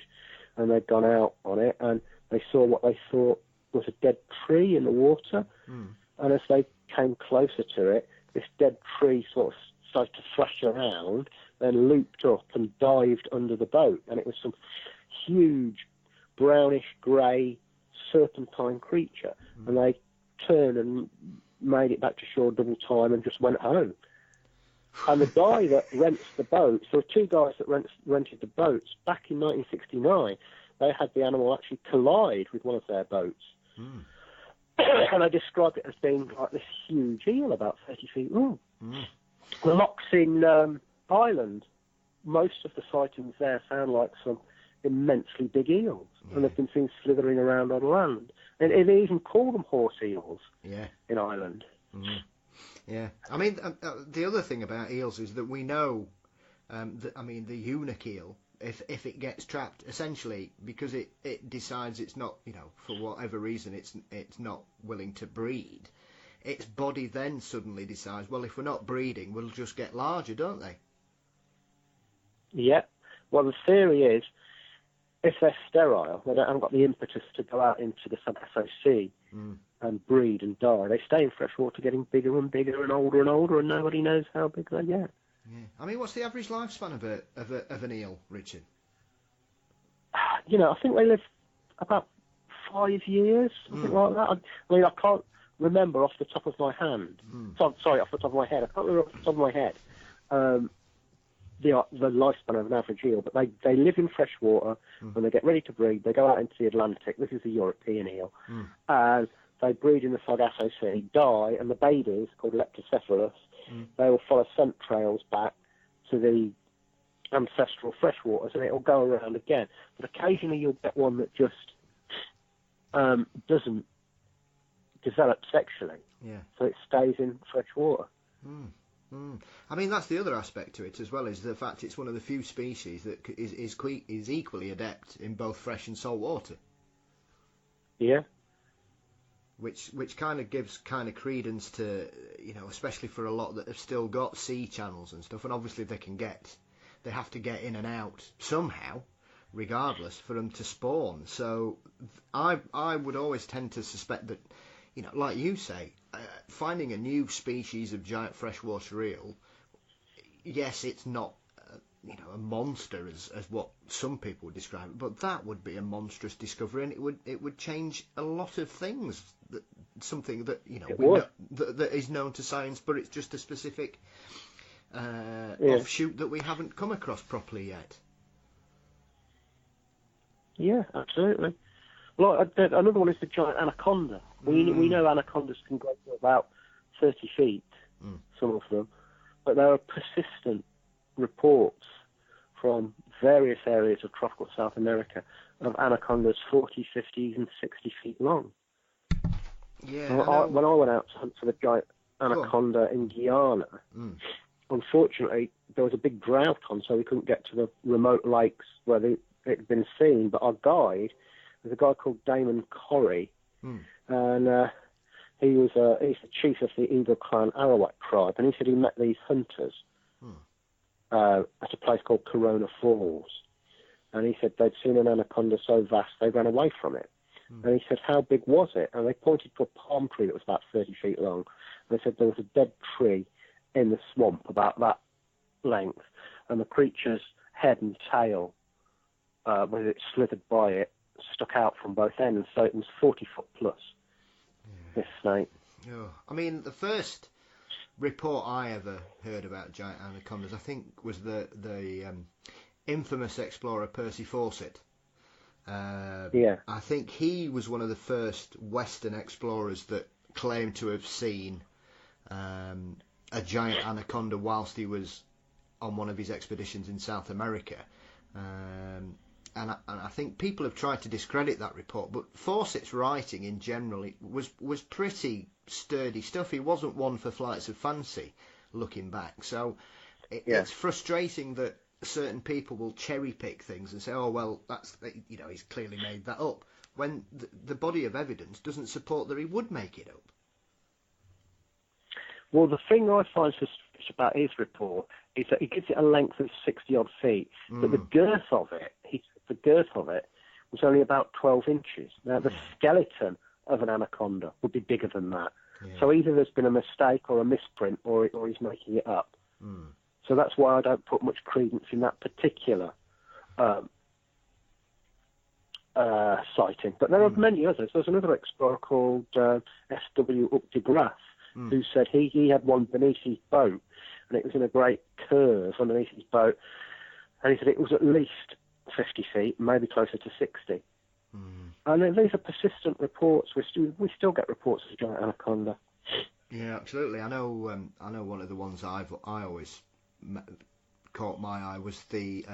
and they'd gone out on it, and they saw what they thought was a dead tree in the water. And as they came closer to it, this dead tree sort of started to thrash around, then looped up and dived under the boat, and it was some huge brownish grey serpentine creature. And they turned and made it back to shore double time and just went home. And the guy that rents the boats, there were two guys that rented the boats back in 1969. They had the animal actually collide with one of their boats. Mm. And they described it as being like this huge eel, about 30 feet long. Mm. The locks in Ireland, most of the sightings there sound like some immensely big eels, and they've been seen slithering around on land. And they even call them horse eels in Ireland. Mm. Yeah, I mean, the other thing about eels is that we know, the eunuch eel, if it gets trapped, essentially because it decides it's not, for whatever reason it's not willing to breed, its body then suddenly decides, well, if we're not breeding, we'll just get larger, don't they? Yeah. Well, the theory is, if they're sterile, they haven't got the impetus to go out into the sub-SOC and breed and die. They stay in freshwater, getting bigger and bigger and older, and nobody knows how big they get. Yeah. I mean, what's the average lifespan of an eel, Richard? I think they live about 5 years, something like that. I mean, I can't remember off the top of my hand. Sorry, off the top of my head. I can't remember off the top of my head the lifespan of an average eel, but they live in freshwater. When they get ready to breed, they go out into the Atlantic. This is a European eel. And they breed in the Sargasso Sea, die, and the babies, called leptocephalus, they will follow scent trails back to the ancestral freshwaters, and it will go around again. But occasionally you'll get one that just doesn't develop sexually. Yeah. So it stays in freshwater. I mean, that's the other aspect to it as well, is the fact it's one of the few species that is equally adept in both fresh and salt water. Yeah. Which kind of gives kind of credence to, especially for a lot that have still got sea channels and stuff, and obviously they have to get in and out somehow, regardless, for them to spawn. So I would always tend to suspect that, like you say, finding a new species of giant freshwater eel, yes, it's not a monster as what some people would describe it, but that would be a monstrous discovery, and it would change a lot of things. Something that that is known to science, but it's just a specific offshoot that we haven't come across properly yet. Yeah, absolutely. Well, another one is the giant anaconda. We know anacondas can grow to about 30 feet, some of them, but there are persistent reports from various areas of tropical South America of anacondas 40, 50, and 60 feet long. Yeah. When I went out to hunt for the giant anaconda in Guyana, unfortunately, there was a big drought on, so we couldn't get to the remote lakes where it had been seen. But our guide was a guy called Damon Corrie, and he's the chief of the Eagle Clan Arawak tribe, and he said he met these hunters at a place called Corona Falls, and he said they'd seen an anaconda so vast they ran away from it. And he said, how big was it? And they pointed to a palm tree that was about 30 feet long. And they said there was a dead tree in the swamp about that length, and the creature's head and tail, when it slithered by it, stuck out from both ends, so it was 40 foot plus, this snake. Oh. I mean, the first report I ever heard about giant anacondas, I think, was the infamous explorer Percy Fawcett. I think he was one of the first Western explorers that claimed to have seen a giant anaconda whilst he was on one of his expeditions in South America. And I think people have tried to discredit that report, but Fawcett's writing in general was pretty sturdy stuff. He wasn't one for flights of fancy, looking back. So it's frustrating that certain people will cherry pick things and say, oh, well, that's, he's clearly made that up, when the body of evidence doesn't support that he would make it up. Well, the thing I find suspicious about his report is that he gives it a length of 60-odd feet, but the girth of it was only about 12 inches. Now, the skeleton of an anaconda would be bigger than that. Yeah. So either there's been a mistake or a misprint, or he's making it up. So that's why I don't put much credence in that particular sighting. But there are many others. There's another explorer called S.W. Up de Graaf, who said he had one beneath his boat, and it was in a great curve underneath his boat. And he said it was at least 50 feet, maybe closer to 60. And these are persistent reports. We still get reports of giant anaconda. Yeah, absolutely. I know one of the ones I always caught my eye was the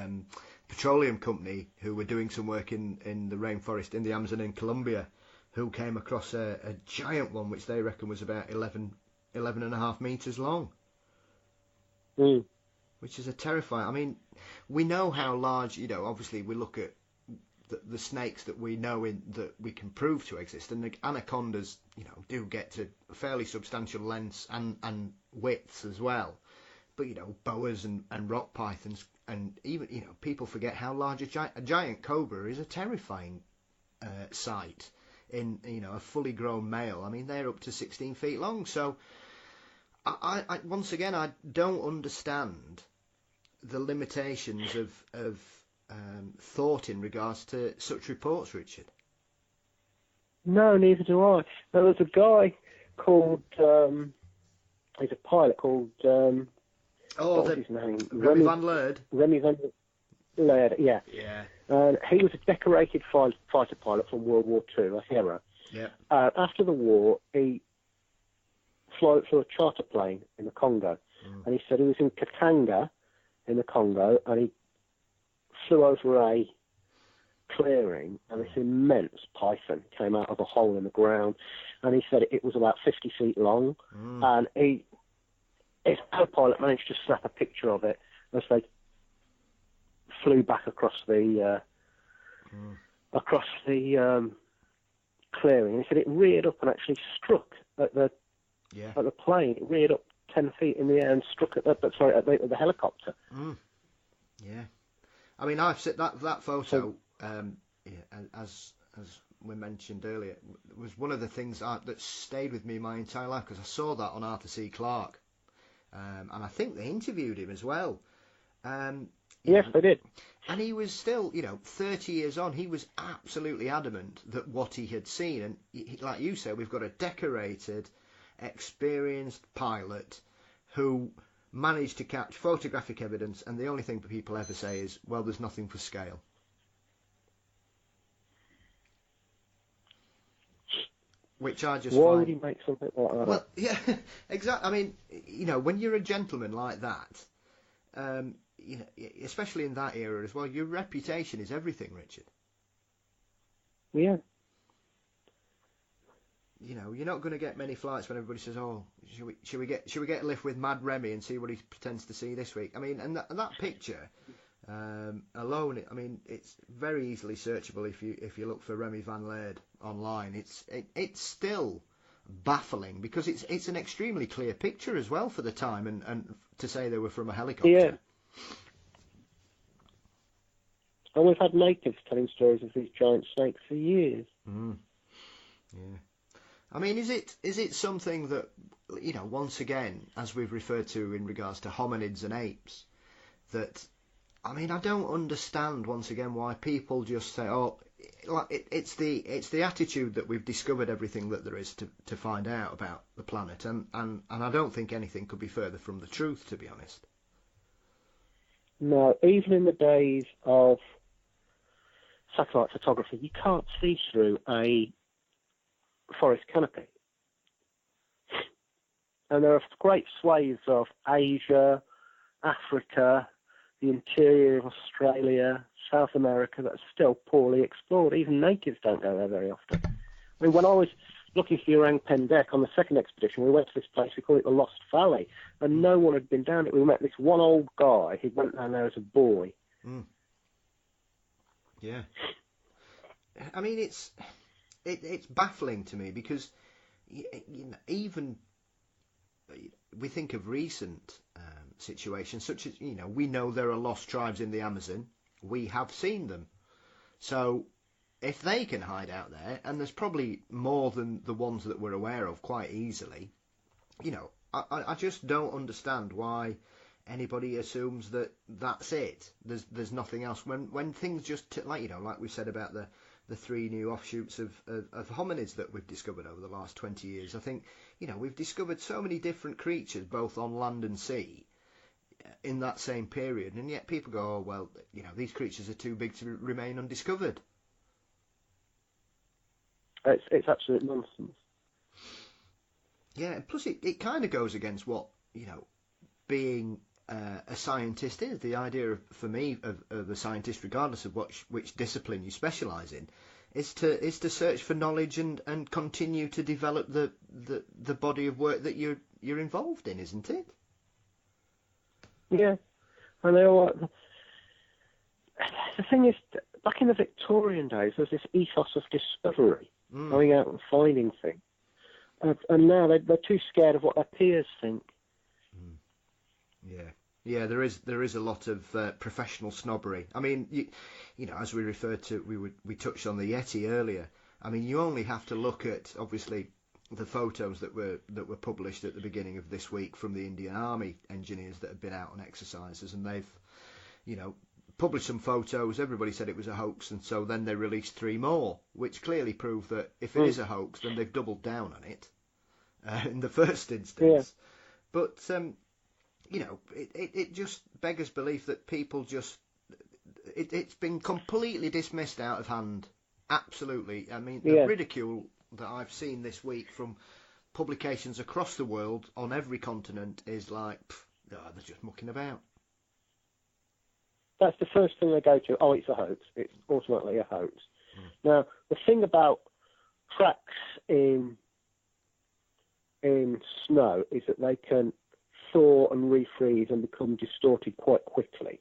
petroleum company who were doing some work in the rainforest in the Amazon in Colombia, who came across a giant one which they reckon was about 11 and a half meters long. Which is a terrifying. I mean, we know how large. Obviously we look at the snakes that we know that we can prove to exist, and the anacondas, do get to fairly substantial lengths and widths as well. But boas and rock pythons, and even people forget how large a giant cobra is. A terrifying sight in a fully grown male. I mean, they're up to 16 feet long. So I once again, I don't understand the limitations of thought in regards to such reports, Richard. No, neither do I. There was a guy called, he's a pilot called, what was his name? Remy van Laird. Remy van Laird, yeah. Yeah. He was a decorated fighter pilot from World War II, a hero. Yeah. After the war, he flew a charter plane in the Congo, and he said he was in Katanga in the Congo, and he flew over a clearing, and this immense python came out of a hole in the ground, and he said it was about 50 feet long, and his co-pilot managed to snap a picture of it as they flew back across the clearing. And he said it reared up and actually struck at the plane. It reared up 10 feet in the air and struck at the helicopter. Yeah. I mean, I've seen that photo, as we mentioned earlier, was one of the things that stayed with me my entire life, because I saw that on Arthur C. Clarke, and I think they interviewed him as well. Yes, they did. And he was still, 30 years on, he was absolutely adamant that what he had seen, and like you said, we've got a decorated, experienced pilot who managed to catch photographic evidence, and the only thing that people ever say is, well, there's nothing for scale. Which I just Why find... would he make something like that? Well, yeah, exactly. I mean, when you're a gentleman like that, especially in that era as well, your reputation is everything, Richard. Yeah. You're not going to get many flights when everybody says, "Oh, should we get a lift with Mad Remy and see what he pretends to see this week?" I mean, and that picture alone, I mean, it's very easily searchable if you look for Remy van Laird online. It's still baffling because it's an extremely clear picture as well for the time, and to say they were from a helicopter. Yeah. And we've had natives telling stories of these giant snakes for years. Yeah. I mean, is it something that, once again, as we've referred to in regards to hominids and apes, that, I mean, I don't understand, once again, why people just say, oh, it's the attitude that we've discovered everything that there is to find out about the planet, and I don't think anything could be further from the truth, to be honest. No, even in the days of satellite photography, you can't see through a forest canopy. And there are great swathes of Asia, Africa, the interior of Australia, South America that are still poorly explored. Even natives don't go there very often. I mean, when I was looking for orang Pendek on the second expedition, we went to this place, we call it the Lost Valley, and no one had been down it. We met this one old guy who went down there as a boy. Yeah. I mean, it's baffling to me because even we think of recent situations such as, we know there are lost tribes in the Amazon. We have seen them. So if they can hide out there, and there's probably more than the ones that we're aware of quite easily, I just don't understand why anybody assumes that that's it. There's nothing else. When things just, like we said about the 3 new offshoots of hominids that we've discovered over the last 20 years. I think, we've discovered so many different creatures, both on land and sea, in that same period, and yet people go, oh, well, these creatures are too big to remain undiscovered. It's absolute nonsense. Yeah, and plus it kind of goes against what, being a scientist is. The idea, for me, of a scientist, regardless of which discipline you specialise in, is to search for knowledge and continue to develop the body of work that you're involved in, isn't it? Yeah, I know. The thing is, back in the Victorian days, there's this ethos of discovery, going out and finding things, and now they're too scared of what their peers think. Yeah, there is a lot of professional snobbery. I mean, as we referred to, we touched on the Yeti earlier. I mean, you only have to look at, obviously, the photos that were published at the beginning of this week from the Indian Army engineers that have been out on exercises, and they've, published some photos. Everybody said it was a hoax, and so then they released 3 more, which clearly prove that if it is a hoax, then they've doubled down on it in the first instance. Yeah. But it just beggars belief that people just it's been completely dismissed out of hand. Absolutely. I mean, the ridicule that I've seen this week from publications across the world on every continent is like, they're just mucking about. That's the first thing they go to. Oh, it's a hoax. It's ultimately a hoax. Now, the thing about tracks in snow is that they can thaw and refreeze and become distorted quite quickly.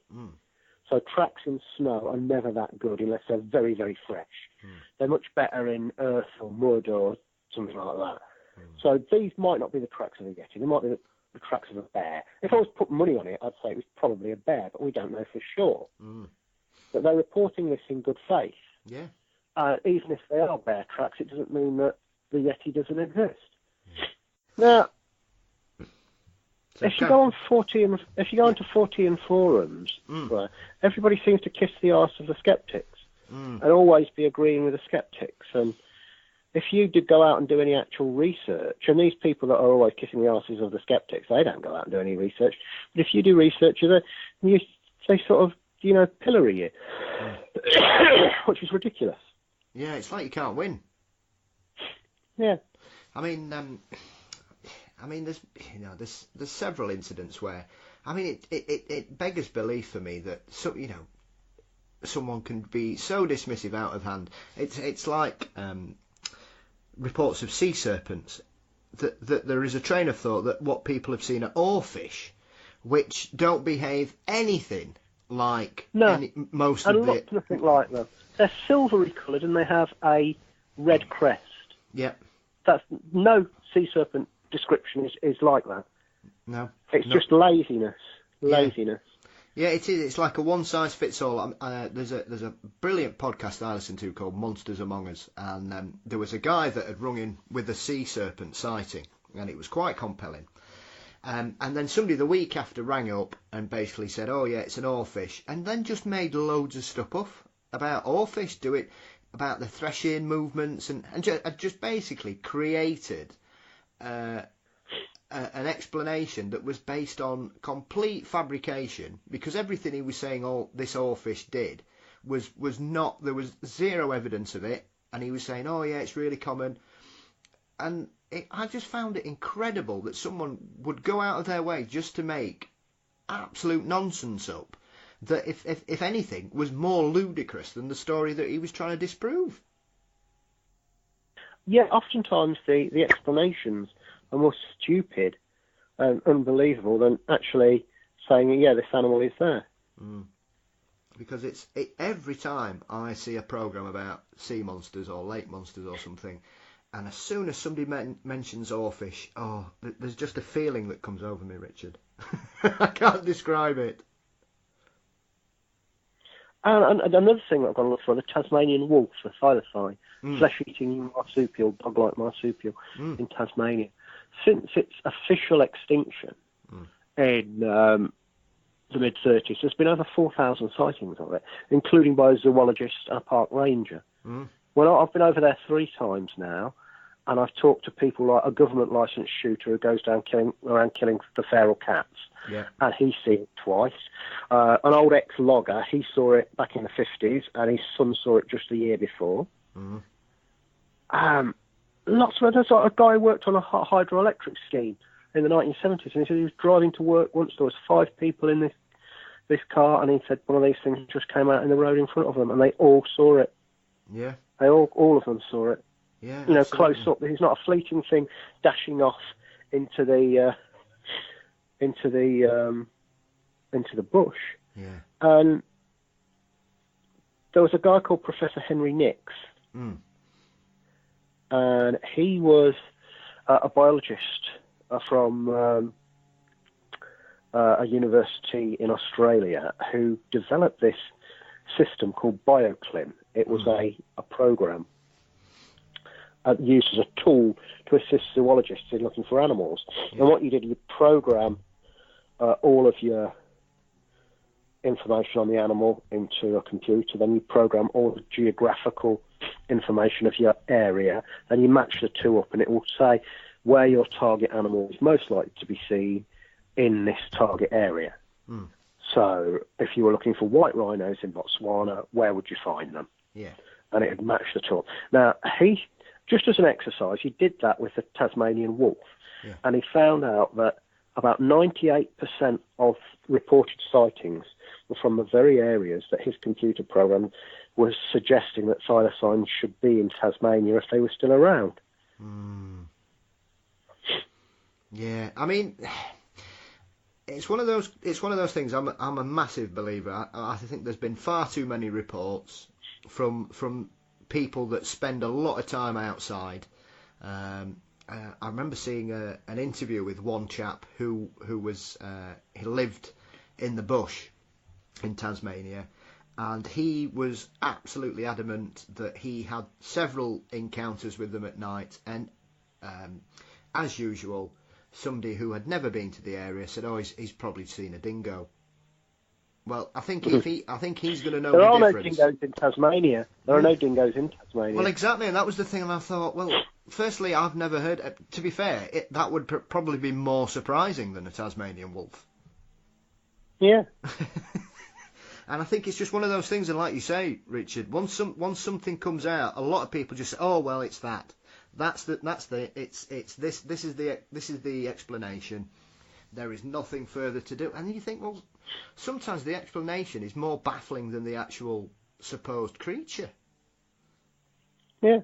So tracks in snow are never that good unless they're very, very fresh. They're much better in earth or mud or something like that. So these might not be the tracks of a Yeti. They might be the tracks of a bear. If I was to put money on it, I'd say it was probably a bear, but we don't know for sure. But they're reporting this in good faith. Yeah. Even if they are bear tracks, it doesn't mean that the Yeti doesn't exist. Now, if you go into Fortean forums, where everybody seems to kiss the arse of the skeptics and always be agreeing with the skeptics. And if you did go out and do any actual research, and these people that are always kissing the arses of the skeptics, they don't go out and do any research. But if you do research, they sort of, pillory you, which is ridiculous. Yeah, it's like you can't win. Yeah. I mean, there's several incidents where, it beggars belief for me that someone can be so dismissive out of hand. It's like reports of sea serpents. That there is a train of thought that what people have seen are oarfish, which don't behave anything like most of the. Nothing like them. They're silvery coloured and they have a red crest. Yeah. That's no sea serpent description is like that. No. It's just laziness. Laziness. Yeah, it is. It's like a one-size-fits-all. There's a brilliant podcast I listened to called Monsters Among Us, and there was a guy that had rung in with a sea serpent sighting, and it was quite compelling. And then somebody the week after rang up and basically said, oh yeah, it's an oarfish, and then just made loads of stuff up about oarfish, about the threshing movements, and just basically created an explanation that was based on complete fabrication, because everything he was saying this oarfish did was not, there was zero evidence of it, and he was saying, oh yeah, it's really common. And I just found it incredible that someone would go out of their way just to make absolute nonsense up that, if anything, was more ludicrous than the story that he was trying to disprove. Yeah, oftentimes the explanations are more stupid and unbelievable than actually saying, yeah, this animal is there. Because every time I see a programme about sea monsters or lake monsters or something, and as soon as somebody mentions oarfish, there's just a feeling that comes over me, Richard. I can't describe it. And another thing that I've got to look for, the Tasmanian wolf, the thylacine, flesh-eating marsupial, dog-like marsupial in Tasmania. Since its official extinction in the mid-30s, there's been over 4,000 sightings of it, including by a zoologist and a park ranger. Well, I've been over there 3 times now, and I've talked to people like a government licensed shooter who goes around killing the feral cats. Yeah. And he's seen it twice. An old ex-logger, he saw it back in the 50s, and his son saw it just the year before. Lots of others. Like a guy who worked on a hydroelectric scheme in the 1970s, and he said he was driving to work once. There was 5 people in this car, and he said one of these things just came out in the road in front of them, and they all saw it. Yeah. They all of them saw it. Yeah. You know, absolutely. close up. It's not a fleeting thing dashing off into the bush. Yeah. And there was a guy called Professor Henry Nix, and he was a biologist from a university in Australia who developed this system called BioClim. It was a program used as a tool to assist zoologists in looking for animals. Yeah. And what you did, you program all of your information on the animal into a computer, then you program all the geographical information of your area, and you match the two up, and it will say where your target animal is most likely to be seen in this target area. So if you were looking for white rhinos in Botswana, where would you find them? Yeah. And it would match the two up. Now, he, just as an exercise, he did that with the Tasmanian wolf, and he found out that about 98% of reported sightings were from the very areas that his computer program was suggesting that thylacines should be in Tasmania if they were still around. Yeah, I mean, it's one of those things. I'm a massive believer. I think there's been far too many reports from people that spend a lot of time outside. I remember seeing an interview with one chap who was he lived in the bush in Tasmania, and he was absolutely adamant that he had several encounters with them at night, and as usual, somebody who had never been to the area said, "Oh, he's probably seen a dingo." Well, I think he's going to know the difference. There are no dingoes in Tasmania. There are no dingoes in Tasmania. Well, exactly, and that was the thing. And I thought, well, firstly, I've never heard. To be fair, that would probably be more surprising than a Tasmanian wolf. Yeah. And I think it's just one of those things. And like you say, Richard, once something comes out, a lot of people just say, "Oh, well, it's that. This is the explanation. There is nothing further to do." And then you think, well, sometimes the explanation is more baffling than the actual supposed creature. Yeah.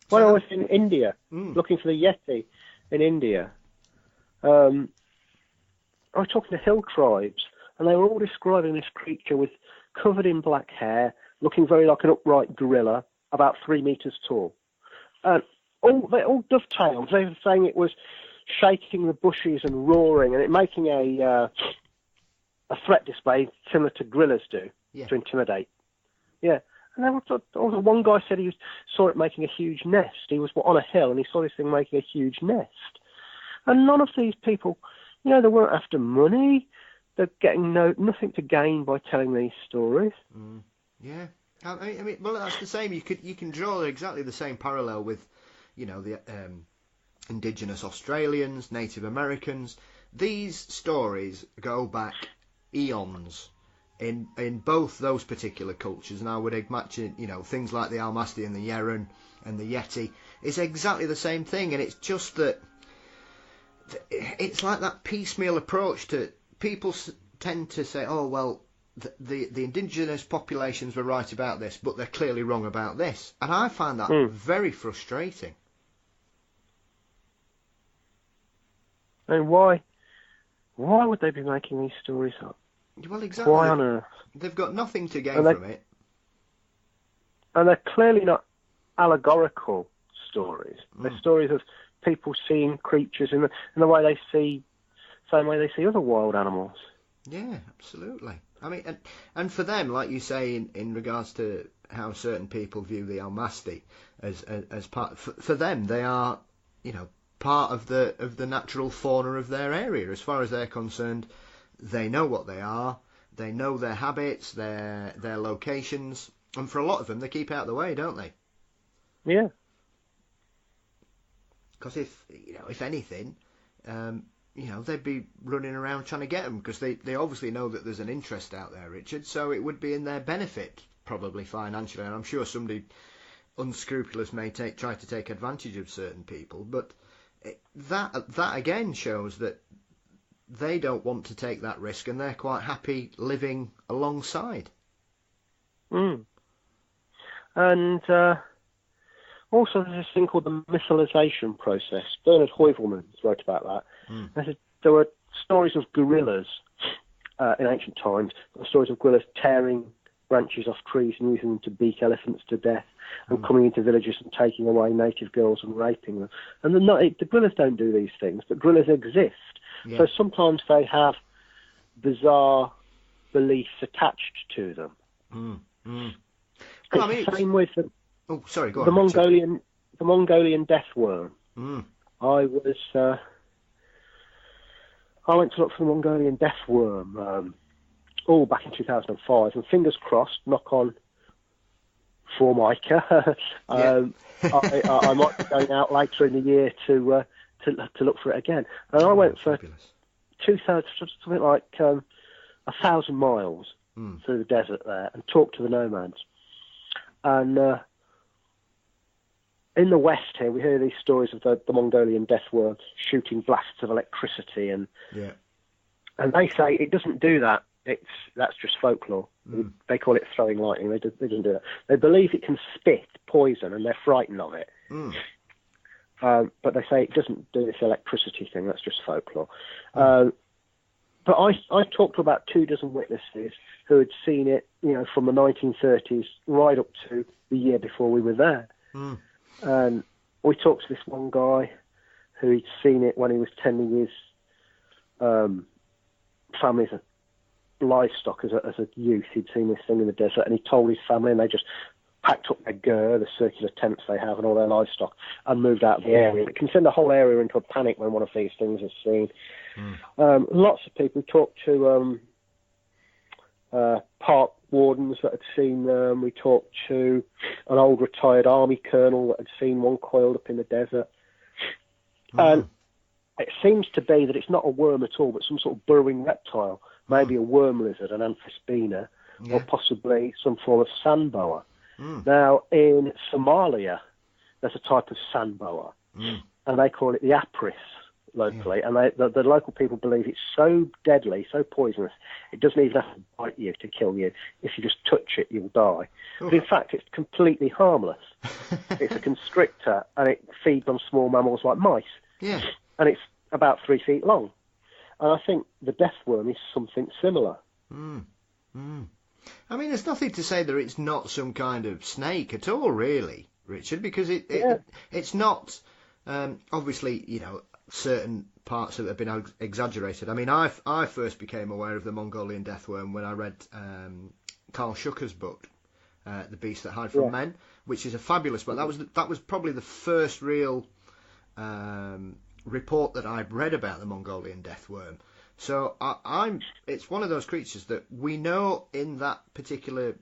When I was in India, looking for the Yeti in India, I was talking to hill tribes, and they were all describing this creature with covered in black hair, looking very like an upright gorilla, about 3 meters tall. And they all dovetailed. They were saying it was shaking the bushes and roaring, and it making a threat display similar to gorillas do to intimidate. Yeah. And then also one guy said he saw it making a huge nest. He was on a hill and he saw this thing making a huge nest. And none of these people, they weren't after money. They're getting nothing to gain by telling these stories. Yeah. I mean, well, that's the same. You can draw exactly the same parallel with, the indigenous Australians, Native Americans. These stories go back eons in both those particular cultures, and I would imagine, things like the Almasti and the Yeren and the Yeti. It's exactly the same thing, and it's just that it's like that piecemeal approach to people tend to say, oh well, the indigenous populations were right about this, but they're clearly wrong about this, and I find that very frustrating. And why would they be making these stories up? Well, exactly. Why on earth? They've got nothing to gain from it. And they're clearly not allegorical stories. They're stories of people seeing creatures in the way they see, same way they see other wild animals. Yeah, absolutely. I mean, and for them, like you say, in regards to how certain people view the Almasti as part, for them, they are, part of the natural fauna of their area. As far as they're concerned, they know what they are, they know their habits, their locations, and for a lot of them, they keep out of the way, don't they? Yeah. because if anything, they'd be running around trying to get them, because they obviously know that there's an interest out there, Richard. So it would be in their benefit, probably financially, and I'm sure somebody unscrupulous may try to take advantage of certain people, but that again shows that they don't want to take that risk, and they're quite happy living alongside. And also there's this thing called the mytholization process. Bernard Heuvelman wrote about that. There were stories of gorillas in ancient times, stories of gorillas tearing branches off trees and using them to beat elephants to death, and coming into villages and taking away native girls and raping them. And the gorillas don't do these things, but gorillas exist. Yeah. So sometimes they have bizarre beliefs attached to them. It's the same with the Mongolian Death Worm. I went to look for the Mongolian Death Worm back in 2005, and fingers crossed, knock on Formica, I might be going out later in the year to look for it again. And I went for 2,000, something like 1,000 miles through the desert there, and talked to the nomads. And in the West here, we hear these stories of the Mongolian Death Worm shooting blasts of electricity, and they say it doesn't do that. That's just folklore. They call it throwing lightning. They don't do that. They believe it can spit poison, and they're frightened of it. But they say it doesn't do this electricity thing. That's just folklore. But I talked to about 24 witnesses who had seen it, from the 1930s right up to the year before we were there. And we talked to this one guy who he'd seen it when he was tending his family's livestock as a youth. He'd seen this thing in the desert, and he told his family, and they just packed up their gear, the circular tents they have, and all their livestock, and moved out of the area. It can send the whole area into a panic when one of these things is seen. Lots of people talked to park wardens that had seen them. We talked to an old retired army colonel that had seen one coiled up in the desert. And it seems to be that it's not a worm at all, but some sort of burrowing reptile, maybe a worm lizard, an amphispina, or possibly some form of sand boa. Now, in Somalia, there's a type of sand boa, and they call it the apris locally, and the local people believe it's so deadly, so poisonous, it doesn't even have to bite you to kill you. If you just touch it, you'll die. But in fact, it's completely harmless. It's a constrictor, and it feeds on small mammals like mice. And it's about 3 feet long. And I think the death worm is something similar. I mean, there's nothing to say that it's not some kind of snake at all, really, Richard, because it's not, obviously, certain parts of it have been exaggerated. I mean, I first became aware of the Mongolian death worm when I read Carl Schucker's book, The Beast That Hide from Men, which is a fabulous book. That was probably the first real report that I've read about the Mongolian death worm. So it's one of those creatures that we know in that particular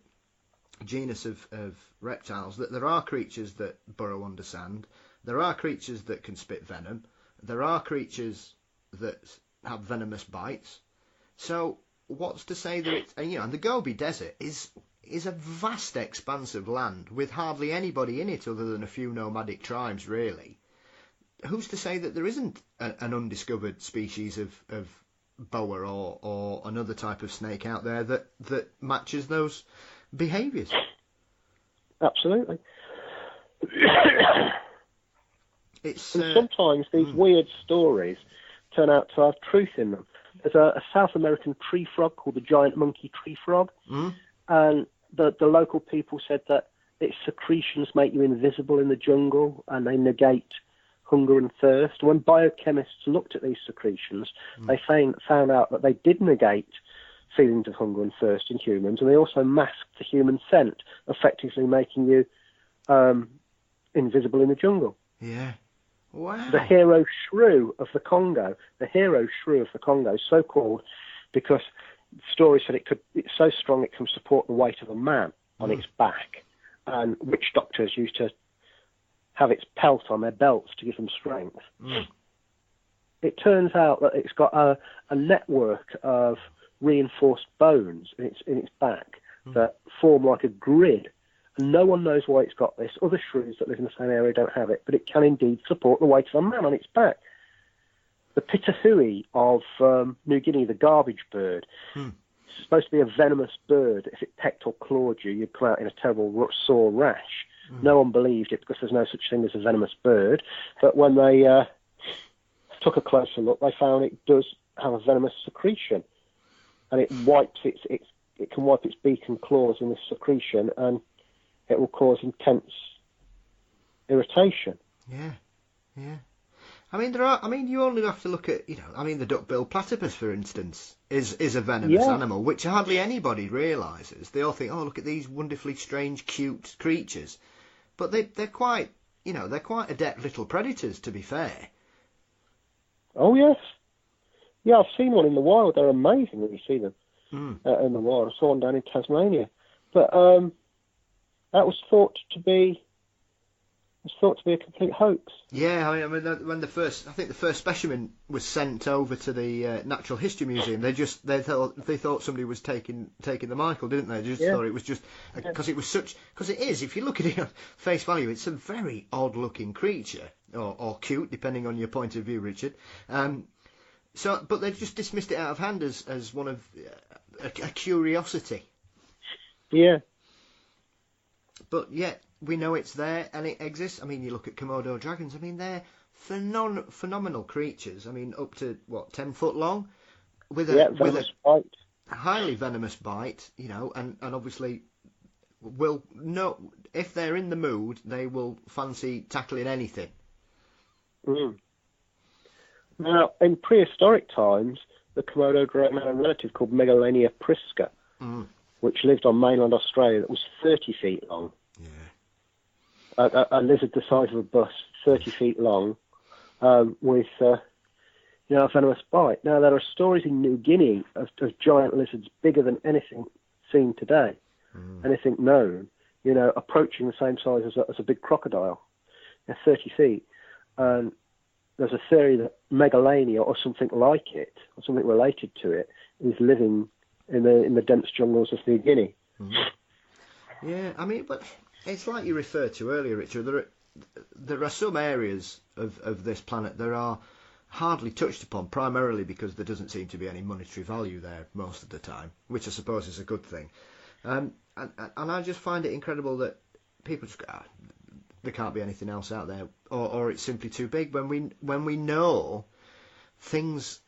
genus of reptiles that there are creatures that burrow under sand, there are creatures that can spit venom, there are creatures that have venomous bites. So what's to say that it's, and the Gobi Desert is a vast expanse of land with hardly anybody in it other than a few nomadic tribes, really. Who's to say that there isn't an undiscovered species of boa or another type of snake out there that matches those behaviours? Absolutely. And sometimes these weird stories turn out to have truth in them. There's a South American tree frog called the giant monkey tree frog, and the local people said that its secretions make you invisible in the jungle, and they negate hunger and thirst. When biochemists looked at these secretions, they found out that they did negate feelings of hunger and thirst in humans, and they also masked the human scent, effectively making you invisible in the jungle. Yeah. Wow. The hero shrew of the Congo, so called because stories said it's so strong it can support the weight of a man on its back, and witch doctors used to have its pelt on their belts to give them strength. It turns out that it's got a network of reinforced bones in its back that form like a grid. And no one knows why it's got this. Other shrews that live in the same area don't have it, but it can indeed support the weight of a man on its back. The pitahui of New Guinea, the garbage bird, is supposed to be a venomous bird. If it pecked or clawed you, you'd come out in a terrible sore rash. No one believed it because there's no such thing as a venomous bird. But when they took a closer look, they found it does have a venomous secretion, and it wipes it can wipe its beak and claws in this secretion, and it will cause intense irritation. Yeah. I mean, you only have to look at, the duck-billed platypus, for instance, is a venomous animal, which hardly anybody realises. They all think, oh, look at these wonderfully strange, cute creatures, but they're quite adept little predators, to be fair. Oh yes, yeah, I've seen one in the wild. They're amazing when you see them in the wild. I saw one down in Tasmania, but that was thought to be a complete hoax. Yeah, I mean, when the first specimen was sent over to the Natural History Museum, they thought somebody was taking the Michael, didn't they? They just thought it was just because it was because it is. If you look at it on face value, it's a very odd-looking creature, or cute, depending on your point of view, Richard. But they just dismissed it out of hand as one of a curiosity. Yeah. But yet we know it's there and it exists. I mean, you look at Komodo dragons. I mean, they're phenomenal creatures. I mean, up to 10 foot long, with a bite. Highly venomous bite. And obviously will know if they're in the mood, they will fancy tackling anything. Now, in prehistoric times, the Komodo dragon had a relative called Megalania prisca, which lived on mainland Australia, that was 30 feet long. Yeah. A lizard the size of a bus, 30 feet long, with a venomous bite. Now, there are stories in New Guinea of giant lizards bigger than anything seen today, anything known, approaching the same size as a big crocodile. They're 30 feet. And there's a theory that Megalania, or something like it, or something related to it, is living in the dense jungles of New Guinea. Yeah, I mean, but it's like you referred to earlier, Richard. There are some areas of this planet that are hardly touched upon, primarily because there doesn't seem to be any monetary value there most of the time, which I suppose is a good thing. And I just find it incredible that people just go, there can't be anything else out there, or it's simply too big. When we know things,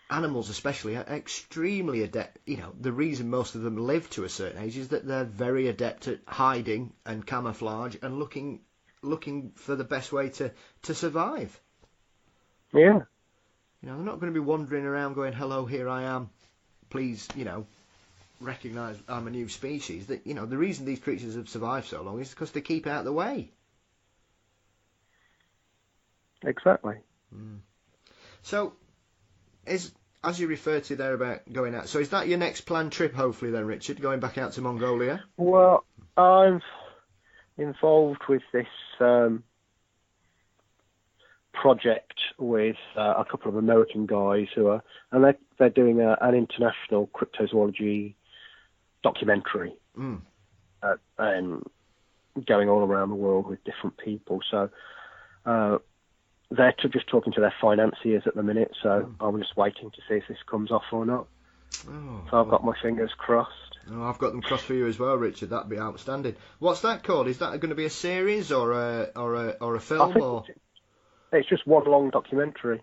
animals especially, are extremely adept. The reason most of them live to a certain age is that they're very adept at hiding and camouflage and looking for the best way to survive. Yeah. They're not going to be wandering around going, "Hello, here I am. Please, recognise I'm a new species." That the reason these creatures have survived so long is because they keep out of the way. Exactly. So, as you referred to there about going out, so is that your next planned trip, hopefully then, Richard, going back out to Mongolia? Well, I'm involved with this project with a couple of American guys and they're doing an international cryptozoology documentary, and going all around the world with different people. So they're just talking to their financiers at the minute, so I'm just waiting to see if this comes off or not. So I've got my fingers crossed. Oh, I've got them crossed for you as well, Richard. That'd be outstanding. What's that called? Is that going to be a series or a film? Or it's just one long documentary.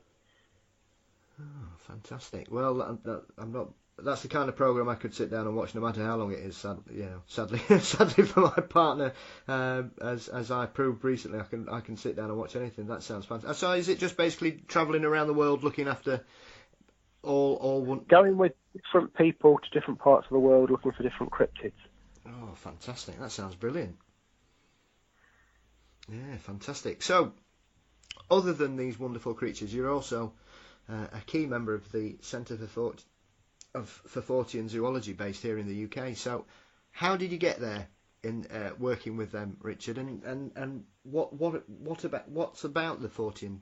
Oh, fantastic. Well, I'm not. That's the kind of program I could sit down and watch, no matter how long it is. Sadly for my partner, as I proved recently, I can sit down and watch anything. That sounds fantastic. So, is it just basically travelling around the world looking after all one? Going with different people to different parts of the world, looking for different cryptids. Oh, fantastic! That sounds brilliant. Yeah, fantastic. So, other than these wonderful creatures, you're also a key member of the Centre for Fortean Zoology based here in the UK. So how did you get there? in working with them, Richard? And what's about the Fortean?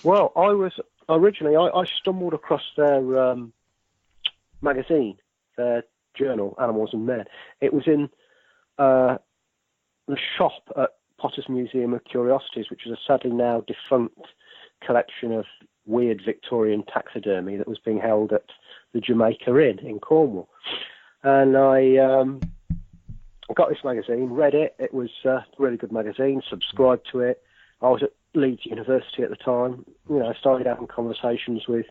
Well, I was originally I stumbled across their magazine, their journal, Animals and Men. It was in the shop at Potter's Museum of Curiosities, which is a sadly now defunct collection of weird Victorian taxidermy that was being held at the Jamaica Inn in Cornwall. And I got this magazine, read it. It was a really good magazine, subscribed to it. I was at Leeds University at the time. You know, I started having conversations with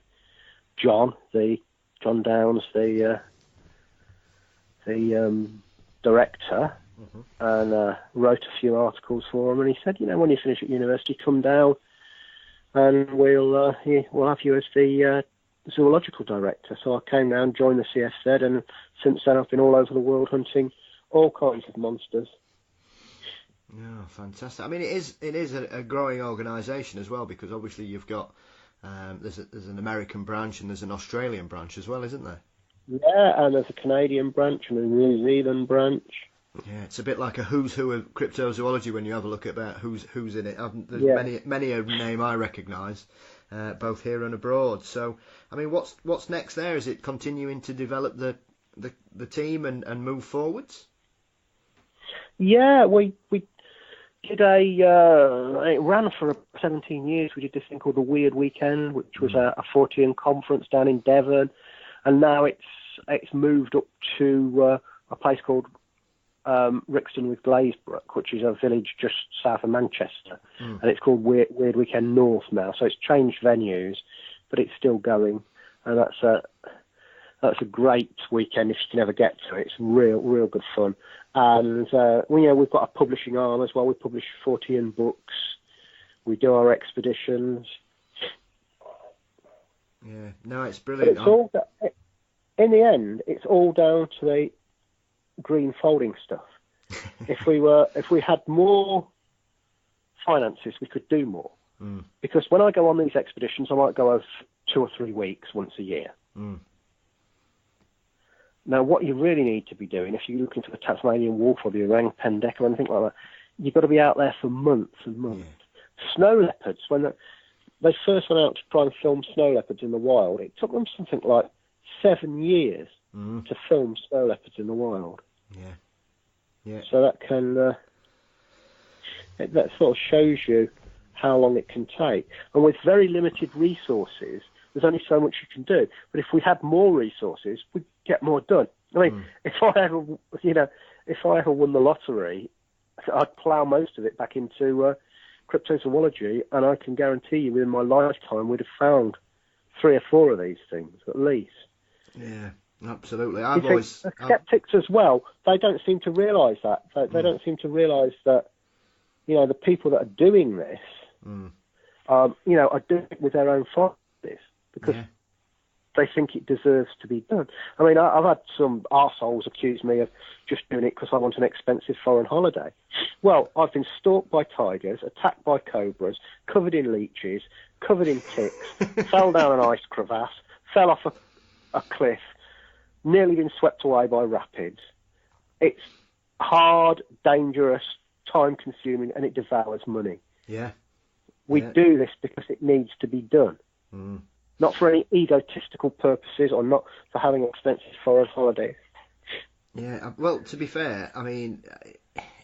John Downes, the director, and wrote a few articles for him. And he said, you know, when you finish at university, come down and we'll have you as the Zoological Director. So I came down, joined the CFZ, and since then I've been all over the world hunting all kinds of monsters. Yeah, fantastic. I mean, it is a growing organisation as well, because obviously you've got there's an American branch and there's an Australian branch as well, isn't there? Yeah, and there's a Canadian branch and a New Zealand branch. Yeah, it's a bit like a who's who of cryptozoology when you have a look at about who's in it. There's many a name I recognise, both here and abroad. So, I mean, what's next there? Is it continuing to develop the team and move forwards? Yeah, we did it ran for 17 years. We did this thing called the Weird Weekend, which was a Fortean conference down in Devon, and now it's moved up to a place called Rixton with Glazebrook, which is a village just south of Manchester, and it's called Weird Weekend North now. So it's changed venues, but it's still going, and that's a great weekend if you can ever get to it. It's real good fun. And we've got a publishing arm as well. We publish Fortean books. We do our expeditions. Yeah, no, it's brilliant. In the end, it's all down to the green folding stuff. If we had more finances, we could do more. Because when I go on these expeditions, I might go over 2 or 3 weeks once a year. Now, what you really need to be doing, if you're looking for the Tasmanian Wolf or the orang Pendek or anything like that, you've got to be out there for months and months. Yeah. Snow leopards, when they first went out to try and film snow leopards in the wild, it took them something like 7 years to film snow leopards in the wild. Yeah. So that can that sort of shows you how long it can take. And with very limited resources, there's only so much you can do. But if we had more resources, we'd get more done. I mean, if I ever won the lottery, I'd plough most of it back into cryptozoology, and I can guarantee you within my lifetime we'd have found 3 or 4 of these things at least. Yeah, absolutely. Skeptics as well, they don't seem to realise that. They don't seem to realise that, you know, the people that are doing this, are doing it with their own finances because they think it deserves to be done. I mean, I've had some arseholes accuse me of just doing it because I want an expensive foreign holiday. Well, I've been stalked by tigers, attacked by cobras, covered in leeches, covered in ticks, fell down an ice crevasse, fell off a cliff, nearly been swept away by rapids. It's hard, dangerous, time-consuming, and it devours money. Yeah. We do this because it needs to be done. Not for any egotistical purposes or not for having expensive foreign holidays. Yeah, well, to be fair, I mean,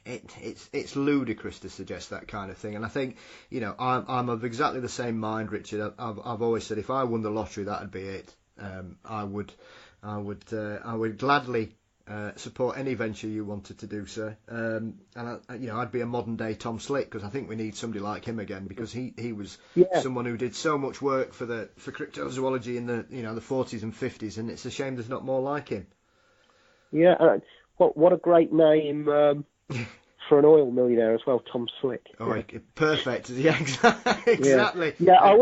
it's ludicrous to suggest that kind of thing. And I think, you know, I'm of exactly the same mind, Richard. I've always said if I won the lottery, that'd be it. I would gladly support any venture you wanted to do, sir. And I'd be a modern day Tom Slick, because I think we need somebody like him again, because he was someone who did so much work for cryptozoology in the the 40s and 50s, and it's a shame there's not more like him. Yeah, what a great name for an oil millionaire as well, Tom Slick. Oh, yeah. Perfect. Yeah, exactly. Yeah, I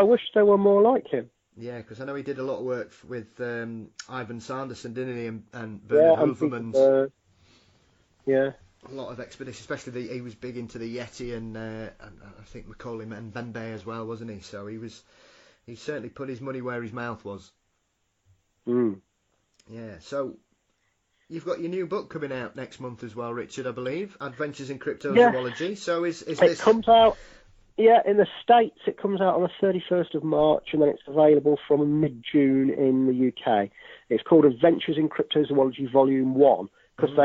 wish there were more like him. Yeah, because I know he did a lot of work with Ivan Sanderson, didn't he, and Bernard Hooverman's. Yeah. A lot of expeditions, especially he was big into the Yeti and I think Macaulay and Pendek as well, wasn't he? So he certainly put his money where his mouth was. Yeah. So you've got your new book coming out next month as well, Richard, I believe, Adventures in Cryptozoology. Yeah. So is this... It comes out, in the States it comes out on the 31st of March, and then it's available from mid-June in the UK. It's called Adventures in Cryptozoology Volume 1, because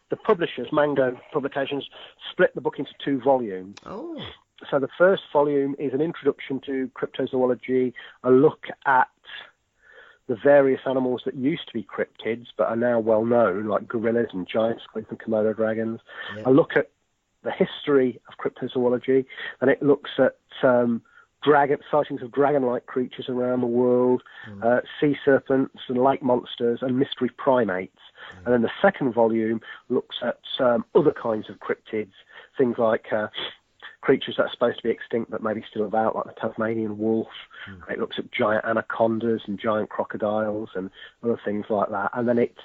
the publishers, Mango Publications, split the book into 2 volumes. Oh. So the first volume is an introduction to cryptozoology, a look at the various animals that used to be cryptids but are now well known, like gorillas and giant squids and Komodo dragons. Yep. A look at the history of cryptozoology, and it looks at sightings of dragon-like creatures around the world, sea serpents and lake monsters and mystery primates. And then the second volume looks at other kinds of cryptids, things like creatures that are supposed to be extinct but maybe still about, like the Tasmanian wolf. It looks at giant anacondas and giant crocodiles and other things like that. And then it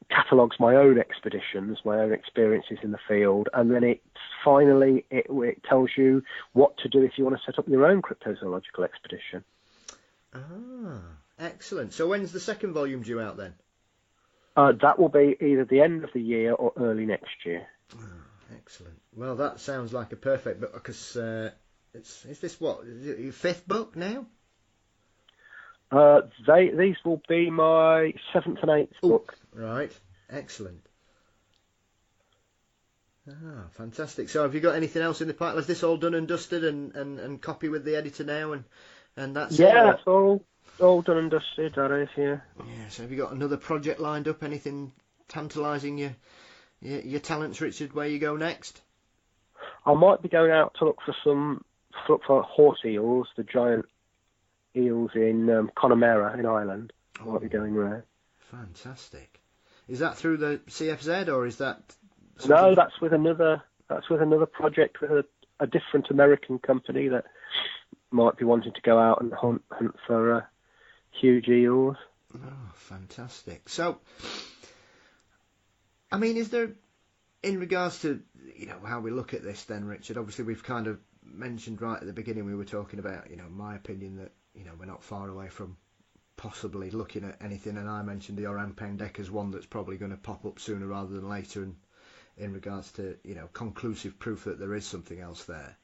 catalogues my own expeditions, my own experiences in the field. And then it tells you what to do if you want to set up your own cryptozoological expedition. Ah, excellent. So when's the second volume due out then? That will be either the end of the year or early next year. Oh, excellent. Well, that sounds like a perfect book, because is this your 5th book now? These will be my 7th and 8th book. Right, excellent. Ah, fantastic. So have you got anything else in the pipeline? Is this all done and dusted and copy with the editor now and that's it? Yeah, it's all done and dusted, that is, yeah. Yeah, so have you got another project lined up? Anything tantalising your talents, Richard, where you go next? I might be going out to look for horse eels, the giant eels in Connemara in Ireland. I might be going there. Fantastic. Is that through the CFZ, or is that... No, that's with another project with a different American company that might be wanting to go out and hunt for huge eels. Oh, fantastic. So, I mean, is there, in regards to, how we look at this then, Richard, obviously we've kind of mentioned right at the beginning, we were talking about, my opinion that, we're not far away from possibly looking at anything, and I mentioned the orang pendek as one that's probably going to pop up sooner rather than later, and in regards to, conclusive proof that there is something else there.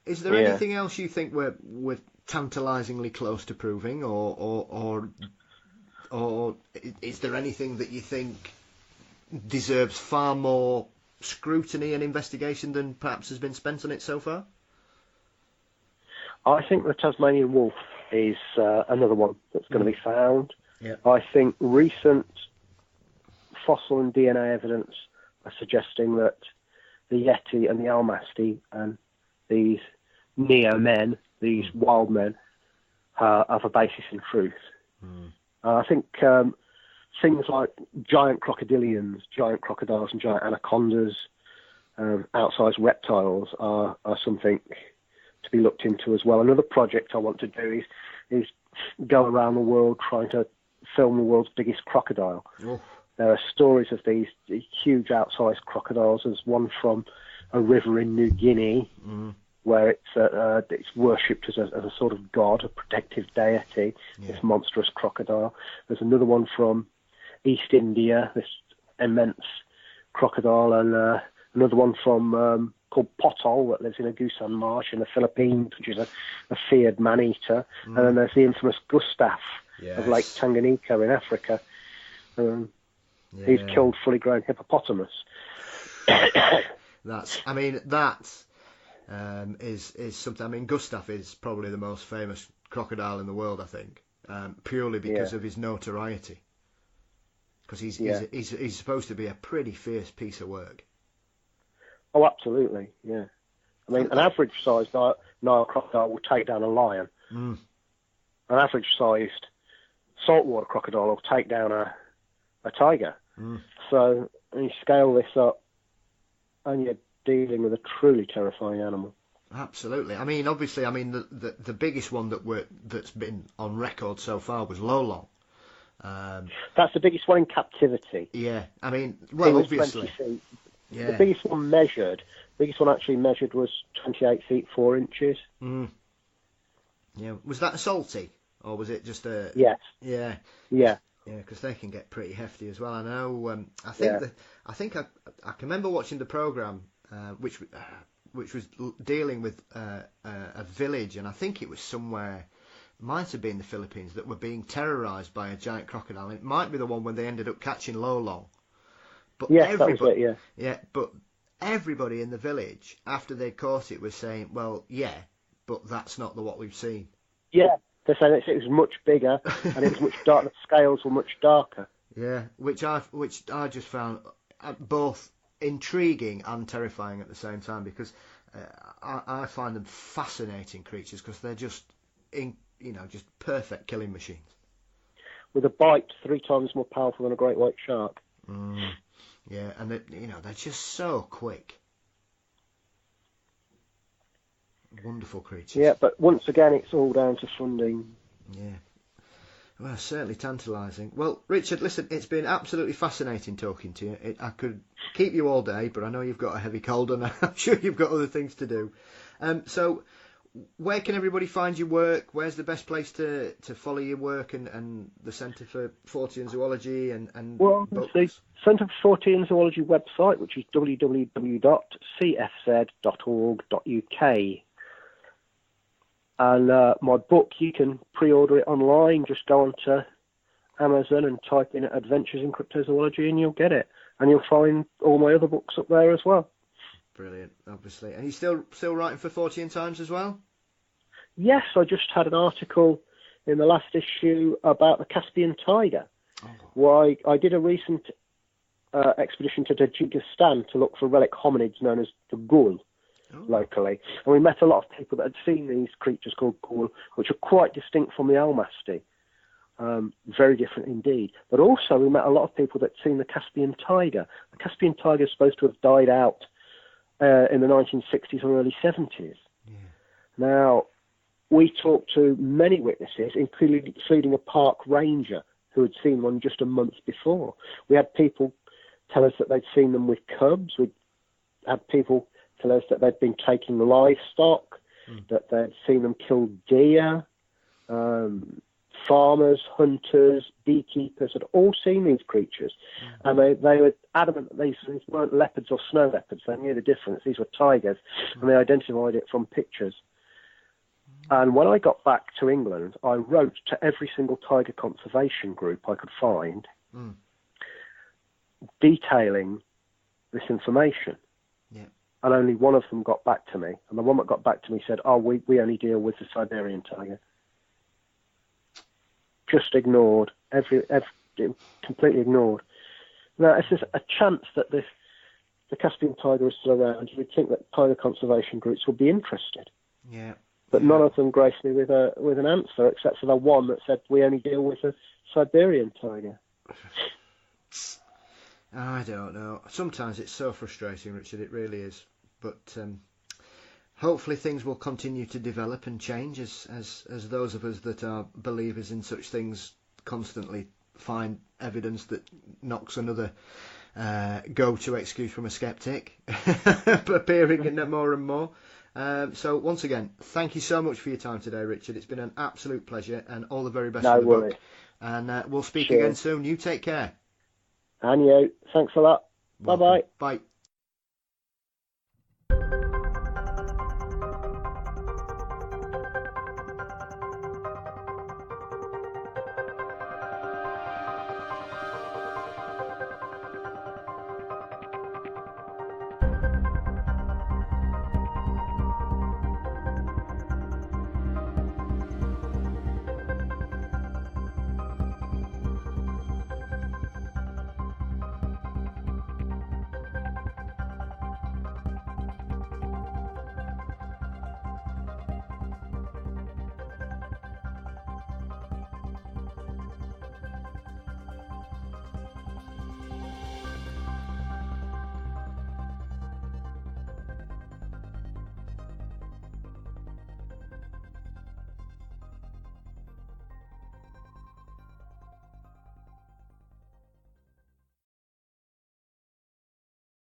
Is there anything else you think we're tantalisingly close to proving, or is there anything that you think deserves far more scrutiny and investigation than perhaps has been spent on it so far? I think the Tasmanian wolf is another one that's going to be found. Yeah. I think recent fossil and DNA evidence are suggesting that the Yeti and the Almasty and these neo-men, these wild men, have a basis in truth. I think things like giant crocodilians, giant crocodiles and giant anacondas, outsized reptiles are something to be looked into as well. Another project I want to do is go around the world trying to film the world's biggest crocodile. Oh. There are stories of these huge outsized crocodiles. There's one from a river in New Guinea where it's worshipped as a sort of god, a protective deity, this monstrous crocodile. There's another one from East India, this immense crocodile, and another one from called Potol that lives in a Gusan marsh in the Philippines, which is a feared man-eater. And then there's the infamous Gustav of Lake Tanganyika in Africa. He's killed fully grown hippopotamus. That is something. I mean, Gustav is probably the most famous crocodile in the world, I think, purely because of his notoriety. Because he's supposed to be a pretty fierce piece of work. Oh, absolutely, yeah. I mean, an average-sized Nile crocodile will take down a lion. An average-sized saltwater crocodile will take down a tiger. So you scale this up, and you're dealing with a truly terrifying animal. Absolutely. I mean, obviously, the biggest one that's been on record so far was Lolong. That's the biggest one in captivity. Yeah, I mean, well, obviously. 20 feet. Yeah. The biggest one actually measured was 28 feet 4 inches. Yeah. Was that a salty, or was it just a? Yes. Yeah. Yeah. Yeah, because they can get pretty hefty as well. I know. I think I can remember watching the program, which was dealing with a village, and I think it was somewhere. Might have been the Philippines, that were being terrorised by a giant crocodile. It might be the one when they ended up catching Lolong. But yes, that was it, yeah, but everybody in the village, after they caught it, was saying, well, yeah, but that's not what we've seen. Yeah, they're saying it was much bigger and it was much darker. The scales were much darker. Yeah, which I just found both intriguing and terrifying at the same time, because I find them fascinating creatures, because they're just just perfect killing machines. With a bite 3 times more powerful than a great white shark. Yeah, and they're just so quick. Wonderful creatures. Yeah, but once again, it's all down to funding. Yeah. Well, certainly tantalising. Well, Richard, listen, it's been absolutely fascinating talking to you. I could keep you all day, but I know you've got a heavy cold, and I'm sure you've got other things to do. So, where can everybody find your work? Where's the best place to follow your work and the Centre for Fortean Zoology and well, books? the Centre for Fortean Zoology website, which is www.cfz.org.uk. And my book, you can pre-order it online. Just go onto Amazon and type in Adventures in Cryptozoology and you'll get it. And you'll find all my other books up there as well. Brilliant, obviously. And you still writing for Fortean Times as well? Yes, I just had an article in the last issue about the Caspian tiger. Oh. Why I did a recent expedition to Tajikistan to look for relic hominids known as the ghoul. Locally, and we met a lot of people that had seen these creatures called ghoul, which are quite distinct from the almasty, very different indeed. But also we met a lot of people that had seen the Caspian tiger. The Caspian tiger is supposed to have died out in the 1960s or early 70s. Yeah. Now, we talked to many witnesses, including a park ranger who had seen one just a month before. We had people tell us that they'd seen them with cubs. We had people tell us that they'd been taking livestock, that they'd seen them kill deer. Farmers, hunters, beekeepers had all seen these creatures. And they were adamant that these weren't leopards or snow leopards. They knew the difference. These were tigers, and they identified it from pictures. And when I got back to England, I wrote to every single tiger conservation group I could find, detailing this information. Yeah. And only one of them got back to me. And the one that got back to me said, we only deal with the Siberian tiger. Just ignored. Completely ignored. Now, if there's a chance that the Caspian tiger is still around, you would think that tiger conservation groups would be interested. Yeah. But none of them graced me with an answer, except for the one that said, we only deal with the Siberian tiger. I don't know. Sometimes it's so frustrating, Richard. It really is. But hopefully things will continue to develop and change as those of us that are believers in such things constantly find evidence that knocks another go-to excuse from a skeptic appearing in more and more. So once again, thank you so much for your time today, Richard. It's been an absolute pleasure, and all the very best for the book. And we'll speak again soon. You take care. And you. Thanks a lot. Welcome. Bye-bye. Bye.